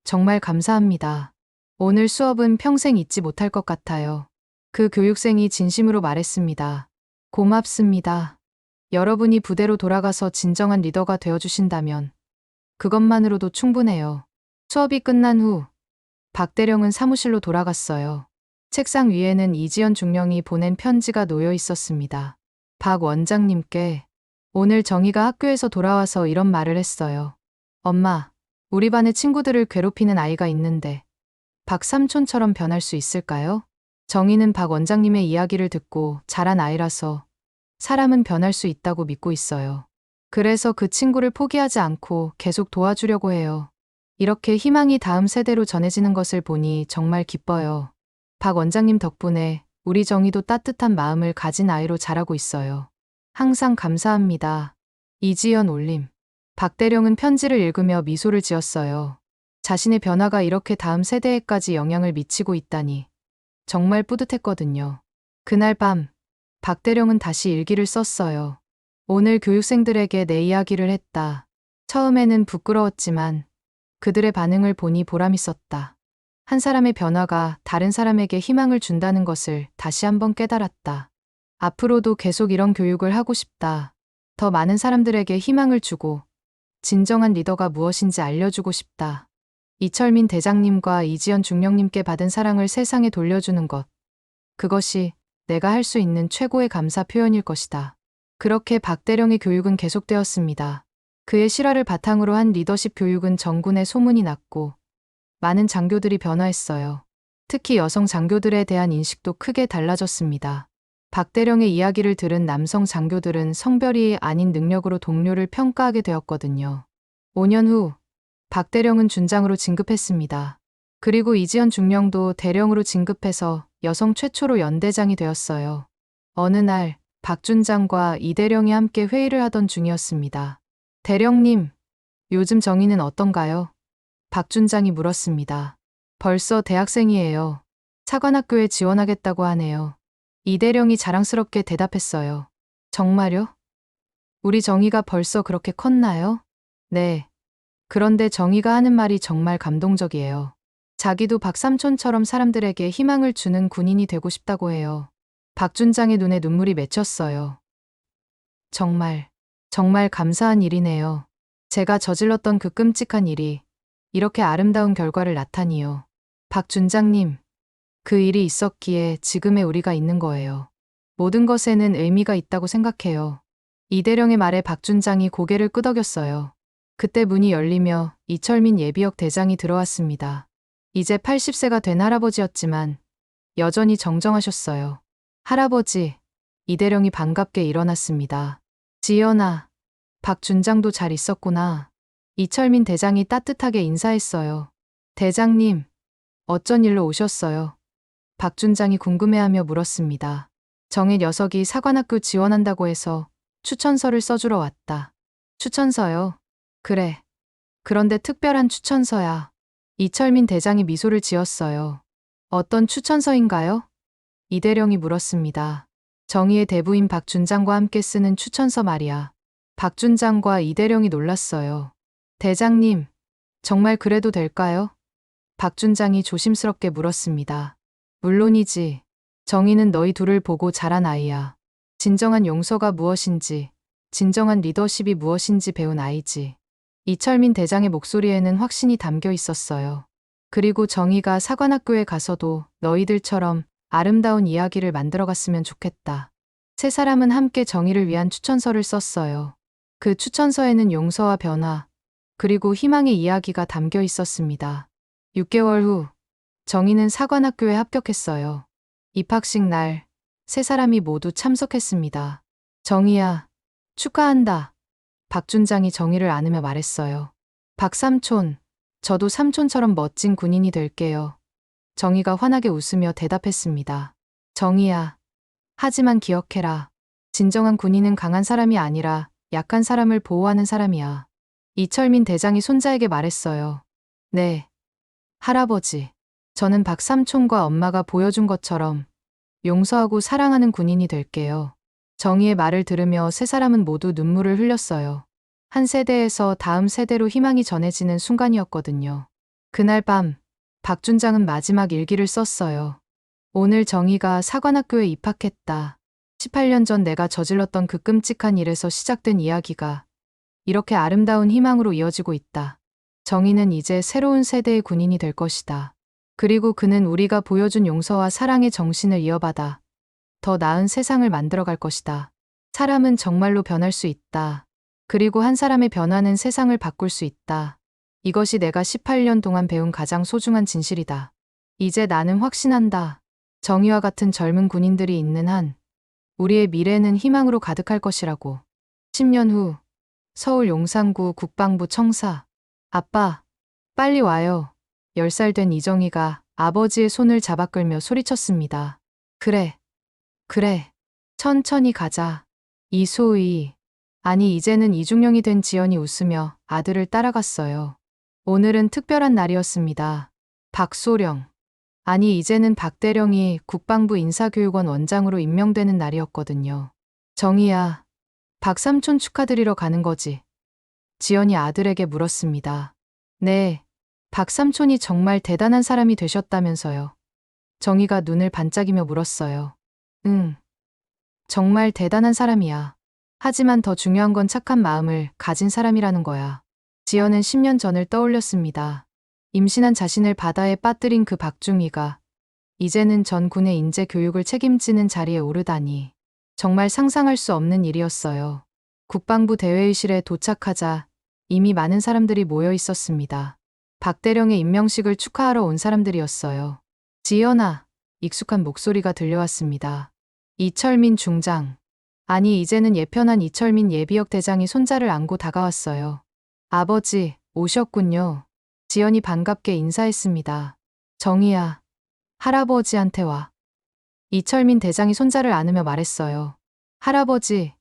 A: 정말 감사합니다. 오늘 수업은 평생 잊지 못할 것 같아요. 그 교육생이 진심으로 말했습니다. 고맙습니다. 여러분이 부대로 돌아가서 진정한 리더가 되어주신다면 그것만으로도 충분해요. 수업이 끝난 후 박대령은 사무실로 돌아갔어요. 책상 위에는 이지연 중령이 보낸 편지가 놓여 있었습니다. 박 원장님께 오늘 정희가 학교에서 돌아와서 이런 말을 했어요. 엄마, 우리 반에 친구들을 괴롭히는 아이가 있는데 박 삼촌처럼 변할 수 있을까요? 정희는 박 원장님의 이야기를 듣고 자란 아이라서 사람은 변할 수 있다고 믿고 있어요. 그래서 그 친구를 포기하지 않고 계속 도와주려고 해요. 이렇게 희망이 다음 세대로 전해지는 것을 보니 정말 기뻐요. 박 원장님 덕분에 우리 정희도 따뜻한 마음을 가진 아이로 자라고 있어요. 항상 감사합니다. 이지연 올림. 박대령은 편지를 읽으며 미소를 지었어요. 자신의 변화가 이렇게 다음 세대에까지 영향을 미치고 있다니 정말 뿌듯했거든요. 그날 밤 박대령은 다시 일기를 썼어요. 오늘 교육생들에게 내 이야기를 했다. 처음에는 부끄러웠지만 그들의 반응을 보니 보람있었다. 한 사람의 변화가 다른 사람에게 희망을 준다는 것을 다시 한번 깨달았다. 앞으로도 계속 이런 교육을 하고 싶다. 더 많은 사람들에게 희망을 주고 진정한 리더가 무엇인지 알려주고 싶다. 이철민 대장님과 이지연 중령님께 받은 사랑을 세상에 돌려주는 것. 그것이 내가 할 수 있는 최고의 감사 표현일 것이다. 그렇게 박대령의 교육은 계속되었습니다. 그의 실화를 바탕으로 한 리더십 교육은 전군에 소문이 났고 많은 장교들이 변화했어요. 특히 여성 장교들에 대한 인식도 크게 달라졌습니다. 박대령의 이야기를 들은 남성 장교들은 성별이 아닌 능력으로 동료를 평가하게 되었거든요. 5년 후 박대령은 준장으로 진급했습니다. 그리고 이지연 중령도 대령으로 진급해서 여성 최초로 연대장이 되었어요. 어느 날 박준장과 이대령이 함께 회의를 하던 중이었습니다. 대령님, 요즘 정희는 어떤가요? 박준장이 물었습니다. 벌써 대학생이에요. 사관학교에 지원하겠다고 하네요. 이대령이 자랑스럽게 대답했어요. 정말요? 우리 정희가 벌써 그렇게 컸나요? 네. 그런데 정희가 하는 말이 정말 감동적이에요. 자기도 박삼촌처럼 사람들에게 희망을 주는 군인이 되고 싶다고 해요. 박준장의 눈에 눈물이 맺혔어요. 정말 감사한 일이네요. 제가 저질렀던 그 끔찍한 일이 이렇게 아름다운 결과를 낳다니요. 박준장님, 그 일이 있었기에 지금의 우리가 있는 거예요. 모든 것에는 의미가 있다고 생각해요. 이대령의 말에 박준장이 고개를 끄덕였어요. 그때 문이 열리며 이철민 예비역 대장이 들어왔습니다. 이제 80세가 된 할아버지였지만 여전히 정정하셨어요. 할아버지, 이대령이 반갑게 일어났습니다. 지연아, 박준장도 잘 있었구나. 이철민 대장이 따뜻하게 인사했어요. 대장님, 어쩐 일로 오셨어요? 박준장이 궁금해하며 물었습니다. 정의 녀석이 사관학교 지원한다고 해서 추천서를 써주러 왔다. 추천서요? 그래. 그런데 특별한 추천서야. 이철민 대장이 미소를 지었어요. 어떤 추천서인가요? 이대령이 물었습니다. 정의의 대부인 박준장과 함께 쓰는 추천서 말이야. 박준장과 이대령이 놀랐어요. 대장님, 정말 그래도 될까요? 박준장이 조심스럽게 물었습니다. 물론이지. 정의는 너희 둘을 보고 자란 아이야. 진정한 용서가 무엇인지, 진정한 리더십이 무엇인지 배운 아이지. 이철민 대장의 목소리에는 확신이 담겨 있었어요. 그리고 정의가 사관학교에 가서도 너희들처럼 아름다운 이야기를 만들어갔으면 좋겠다. 세 사람은 함께 정의를 위한 추천서를 썼어요. 그 추천서에는 용서와 변화, 그리고 희망의 이야기가 담겨 있었습니다. 6개월 후, 정의는 사관학교에 합격했어요. 입학식 날, 세 사람이 모두 참석했습니다. 정의야, 축하한다. 박준장이 정의를 안으며 말했어요. 박삼촌, 저도 삼촌처럼 멋진 군인이 될게요. 정의가 환하게 웃으며 대답했습니다. 정의야, 하지만 기억해라. 진정한 군인은 강한 사람이 아니라 약한 사람을 보호하는 사람이야. 이철민 대장이 손자에게 말했어요. 네, 할아버지. 저는 박삼촌과 엄마가 보여준 것처럼 용서하고 사랑하는 군인이 될게요. 정의의 말을 들으며 세 사람은 모두 눈물을 흘렸어요. 한 세대에서 다음 세대로 희망이 전해지는 순간이었거든요. 그날 밤, 박준장은 마지막 일기를 썼어요. 오늘 정의가 사관학교에 입학했다. 18년 전 내가 저질렀던 그 끔찍한 일에서 시작된 이야기가 이렇게 아름다운 희망으로 이어지고 있다. 정의는 이제 새로운 세대의 군인이 될 것이다. 그리고 그는 우리가 보여준 용서와 사랑의 정신을 이어받아 더 나은 세상을 만들어갈 것이다. 사람은 정말로 변할 수 있다. 그리고 한 사람의 변화는 세상을 바꿀 수 있다. 이것이 내가 18년 동안 배운 가장 소중한 진실이다. 이제 나는 확신한다. 정의와 같은 젊은 군인들이 있는 한 우리의 미래는 희망으로 가득할 것이라고. 10년 후 서울 용산구 국방부 청사. 아빠, 빨리 와요. 10살 된 이정희가 아버지의 손을 잡아 끌며 소리쳤습니다. 그래, 그래. 천천히 가자. 이소희. 아니 이제는 이중령이 된 지연이 웃으며 아들을 따라갔어요. 오늘은 특별한 날이었습니다. 박소령. 아니 이제는 박대령이 국방부 인사교육원 원장으로 임명되는 날이었거든요. 정희야, 박삼촌 축하드리러 가는 거지? 지연이 아들에게 물었습니다. 네, 박삼촌이 정말 대단한 사람이 되셨다면서요. 정희가 눈을 반짝이며 물었어요. 응, 정말 대단한 사람이야. 하지만 더 중요한 건 착한 마음을 가진 사람이라는 거야. 지연은 10년 전을 떠올렸습니다. 임신한 자신을 바다에 빠뜨린 그 박중희가 이제는 전군의 인재 교육을 책임지는 자리에 오르다니. 정말 상상할 수 없는 일이었어요. 국방부 대회의실에 도착하자 이미 많은 사람들이 모여 있었습니다. 박대령의 임명식을 축하하러 온 사람들이었어요. 지연아, 익숙한 목소리가 들려왔습니다. 이철민 중장. 아니 이제는 예편한 이철민 예비역 대장이 손자를 안고 다가왔어요. 아버지, 오셨군요. 지연이 반갑게 인사했습니다. 정희야, 할아버지한테 와. 이철민 대장이 손자를 안으며 말했어요. 할아버지,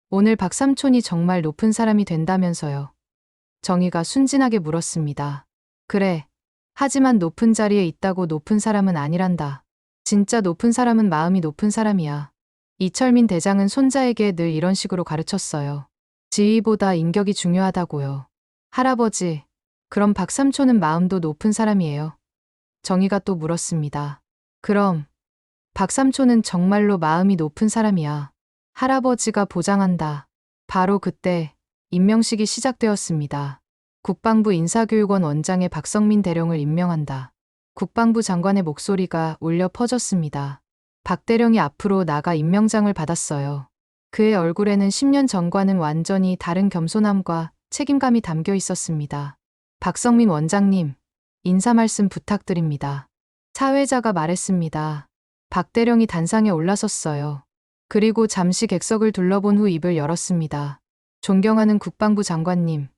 A: 오늘 박삼촌이 정말 높은 사람이 된다면서요. 정희가 순진하게 물었습니다. 그래, 하지만 높은 자리에 있다고 높은 사람은 아니란다. 진짜 높은 사람은 마음이 높은 사람이야. 이철민 대장은 손자에게 늘 이런 식으로 가르쳤어요. 지위보다 인격이 중요하다고요. 할아버지, 그럼 박삼촌은 마음도 높은 사람이에요? 정희가 또 물었습니다. 그럼 박삼촌은 정말로 마음이 높은 사람이야. 할아버지가 보장한다. 바로 그때 임명식이 시작되었습니다. 국방부 인사교육원 원장의 박성민 대령을 임명한다. 국방부 장관의 목소리가 울려 퍼졌습니다. 박 대령이 앞으로 나가 임명장을 받았어요. 그의 얼굴에는 10년 전과는 완전히 다른 겸손함과 책임감이 담겨 있었습니다. 박성민 원장님, 인사 말씀 부탁드립니다. 사회자가 말했습니다. 박 대령이 단상에 올라섰어요. 그리고 잠시 객석을 둘러본 후 입을 열었습니다. 존경하는 국방부 장관님,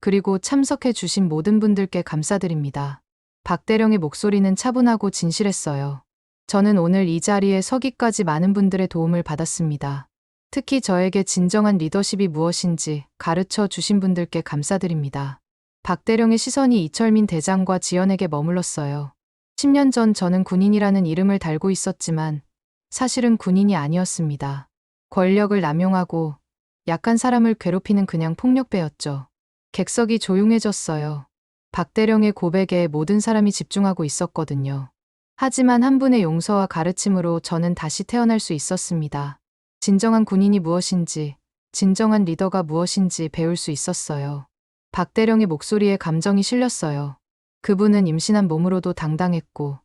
A: 그리고 참석해 주신 모든 분들께 감사드립니다. 박 대령의 목소리는 차분하고 진실했어요. 저는 오늘 이 자리에 서기까지 많은 분들의 도움을 받았습니다. 특히 저에게 진정한 리더십이 무엇인지 가르쳐 주신 분들께 감사드립니다. 박 대령의 시선이 이철민 대장과 지연에게 머물렀어요. 10년 전 저는 군인이라는 이름을 달고 있었지만 사실은 군인이 아니었습니다. 권력을 남용하고 약한 사람을 괴롭히는 그냥 폭력배였죠. 객석이 조용해졌어요. 박 대령의 고백에 모든 사람이 집중하고 있었거든요. 하지만 한 분의 용서와 가르침으로 저는 다시 태어날 수 있었습니다. 진정한 군인이 무엇인지, 진정한 리더가 무엇인지 배울 수 있었어요. 박대령의 목소리에 감정이 실렸어요. 그분은 임신한 몸으로도 당당했고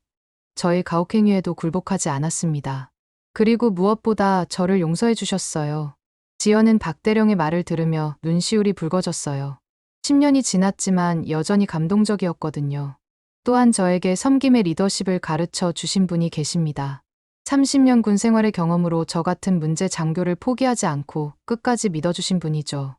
A: 저의 가혹행위에도 굴복하지 않았습니다. 그리고 무엇보다 저를 용서해 주셨어요. 지연은 박대령의 말을 들으며 눈시울이 붉어졌어요. 10년이 지났지만 여전히 감동적이었거든요. 또한 저에게 섬김의 리더십을 가르쳐 주신 분이 계십니다. 30년 군 생활의 경험으로 저 같은 문제 장교를 포기하지 않고 끝까지 믿어주신 분이죠.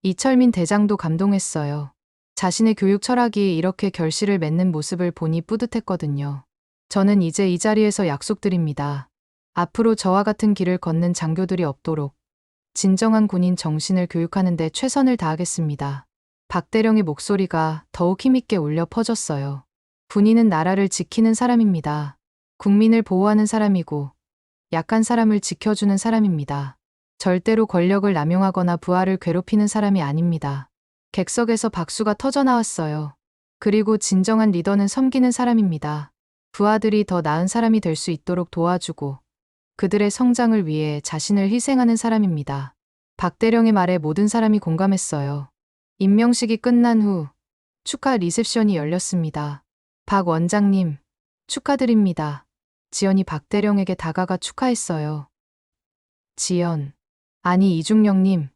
A: 이철민 대장도 감동했어요. 자신의 교육 철학이 이렇게 결실을 맺는 모습을 보니 뿌듯했거든요. 저는 이제 이 자리에서 약속드립니다. 앞으로 저와 같은 길을 걷는 장교들이 없도록 진정한 군인 정신을 교육하는 데 최선을 다하겠습니다. 박대령의 목소리가 더욱 힘있게 울려 퍼졌어요. 군인은 나라를 지키는 사람입니다. 국민을 보호하는 사람이고 약한 사람을 지켜주는 사람입니다. 절대로 권력을 남용하거나 부하를 괴롭히는 사람이 아닙니다. 객석에서 박수가 터져나왔어요. 그리고 진정한 리더는 섬기는 사람입니다. 부하들이 더 나은 사람이 될 수 있도록 도와주고 그들의 성장을 위해 자신을 희생하는 사람입니다. 박대령의 말에 모든 사람이 공감했어요. 임명식이 끝난 후 축하 리셉션이 열렸습니다. 박 원장님, 축하드립니다. 지연이 박대령에게 다가가 축하했어요. 지연, 아니 이중령님,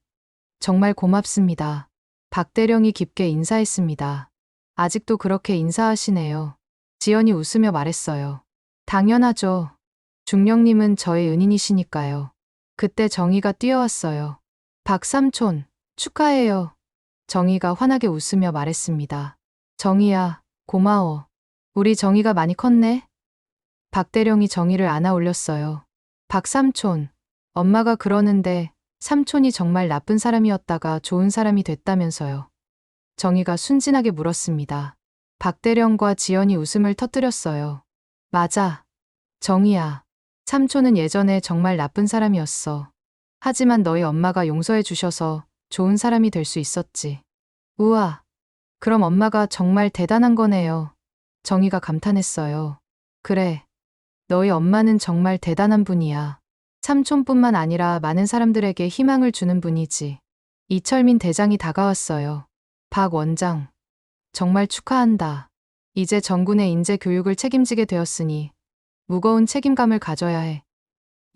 A: 정말 고맙습니다. 박대령이 깊게 인사했습니다. 아직도 그렇게 인사하시네요. 지연이 웃으며 말했어요. 당연하죠. 중령님은 저의 은인이시니까요. 그때 정희가 뛰어왔어요. 박삼촌, 축하해요. 정희가 환하게 웃으며 말했습니다. 정희야, 고마워. 우리 정희가 많이 컸네? 박대령이 정희를 안아 올렸어요. 박삼촌, 엄마가 그러는데 삼촌이 정말 나쁜 사람이었다가 좋은 사람이 됐다면서요. 정희가 순진하게 물었습니다. 박대령과 지연이 웃음을 터뜨렸어요. 맞아. 정희야. 삼촌은 예전에 정말 나쁜 사람이었어. 하지만 너희 엄마가 용서해 주셔서 좋은 사람이 될 수 있었지. 우와. 그럼 엄마가 정말 대단한 거네요. 정희가 감탄했어요. 그래. 너희 엄마는 정말 대단한 분이야. 삼촌뿐만 아니라 많은 사람들에게 희망을 주는 분이지. 이철민 대장이 다가왔어요. 박 원장. 정말 축하한다. 이제 정군의 인재 교육을 책임지게 되었으니 무거운 책임감을 가져야 해.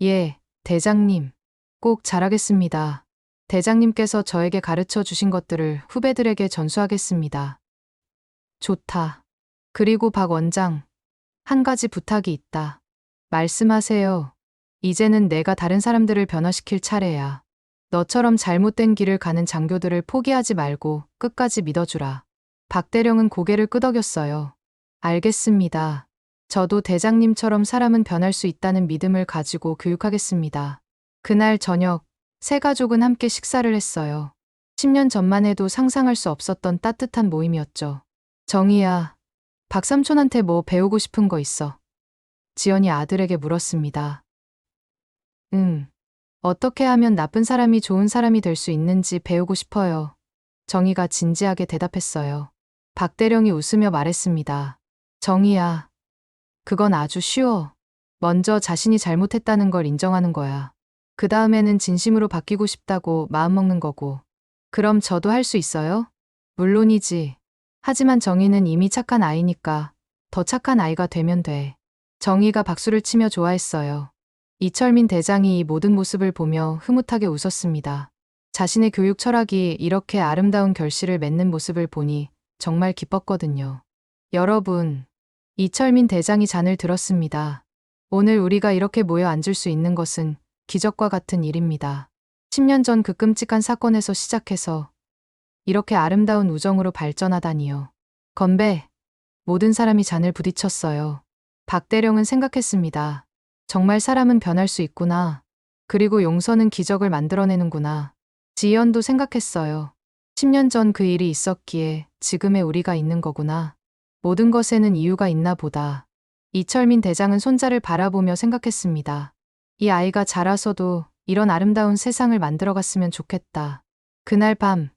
A: 예, 대장님. 꼭 잘하겠습니다. 대장님께서 저에게 가르쳐 주신 것들을 후배들에게 전수하겠습니다. 좋다. 그리고 박 원장, 한 가지 부탁이 있다. 말씀하세요. 이제는 내가 다른 사람들을 변화시킬 차례야. 너처럼 잘못된 길을 가는 장교들을 포기하지 말고 끝까지 믿어주라. 박대령은 고개를 끄덕였어요. 알겠습니다. 저도 대장님처럼 사람은 변할 수 있다는 믿음을 가지고 교육하겠습니다. 그날 저녁, 세 가족은 함께 식사를 했어요. 10년 전만 해도 상상할 수 없었던 따뜻한 모임이었죠. 정희야, 박삼촌한테 뭐 배우고 싶은 거 있어? 지연이 아들에게 물었습니다. 어떻게 하면 나쁜 사람이 좋은 사람이 될 수 있는지 배우고 싶어요. 정희가 진지하게 대답했어요. 박대령이 웃으며 말했습니다. 정희야, 그건 아주 쉬워. 먼저 자신이 잘못했다는 걸 인정하는 거야. 그 다음에는 진심으로 바뀌고 싶다고 마음먹는 거고. 그럼 저도 할 수 있어요? 물론이지. 하지만 정희는 이미 착한 아이니까 더 착한 아이가 되면 돼. 정희가 박수를 치며 좋아했어요. 이철민 대장이 이 모든 모습을 보며 흐뭇하게 웃었습니다. 자신의 교육 철학이 이렇게 아름다운 결실을 맺는 모습을 보니 정말 기뻤거든요. 여러분, 이철민 대장이 잔을 들었습니다. 오늘 우리가 이렇게 모여 앉을 수 있는 것은 기적과 같은 일입니다. 10년 전 그 끔찍한 사건에서 시작해서 이렇게 아름다운 우정으로 발전하다니요. 건배. 모든 사람이 잔을 부딪혔어요. 박대령은 생각했습니다. 정말 사람은 변할 수 있구나. 그리고 용서는 기적을 만들어내는구나. 지연도 생각했어요. 10년 전 그 일이 있었기에 지금의 우리가 있는 거구나. 모든 것에는 이유가 있나 보다. 이철민 대장은 손자를 바라보며 생각했습니다. 이 아이가 자라서도 이런 아름다운 세상을 만들어갔으면 좋겠다. 그날 밤,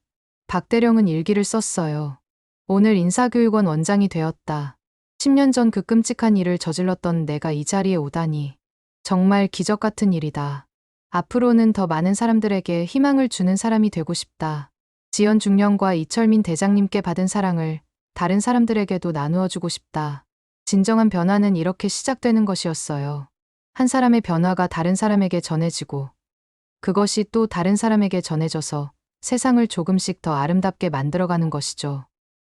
A: 박대령은 일기를 썼어요. 오늘 인사교육원 원장이 되었다. 10년 전 그 끔찍한 일을 저질렀던 내가 이 자리에 오다니. 정말 기적 같은 일이다. 앞으로는 더 많은 사람들에게 희망을 주는 사람이 되고 싶다. 지연 중령과 이철민 대장님께 받은 사랑을 다른 사람들에게도 나누어 주고 싶다. 진정한 변화는 이렇게 시작되는 것이었어요. 한 사람의 변화가 다른 사람에게 전해지고 그것이 또 다른 사람에게 전해져서 세상을 조금씩 더 아름답게 만들어가는 것이죠.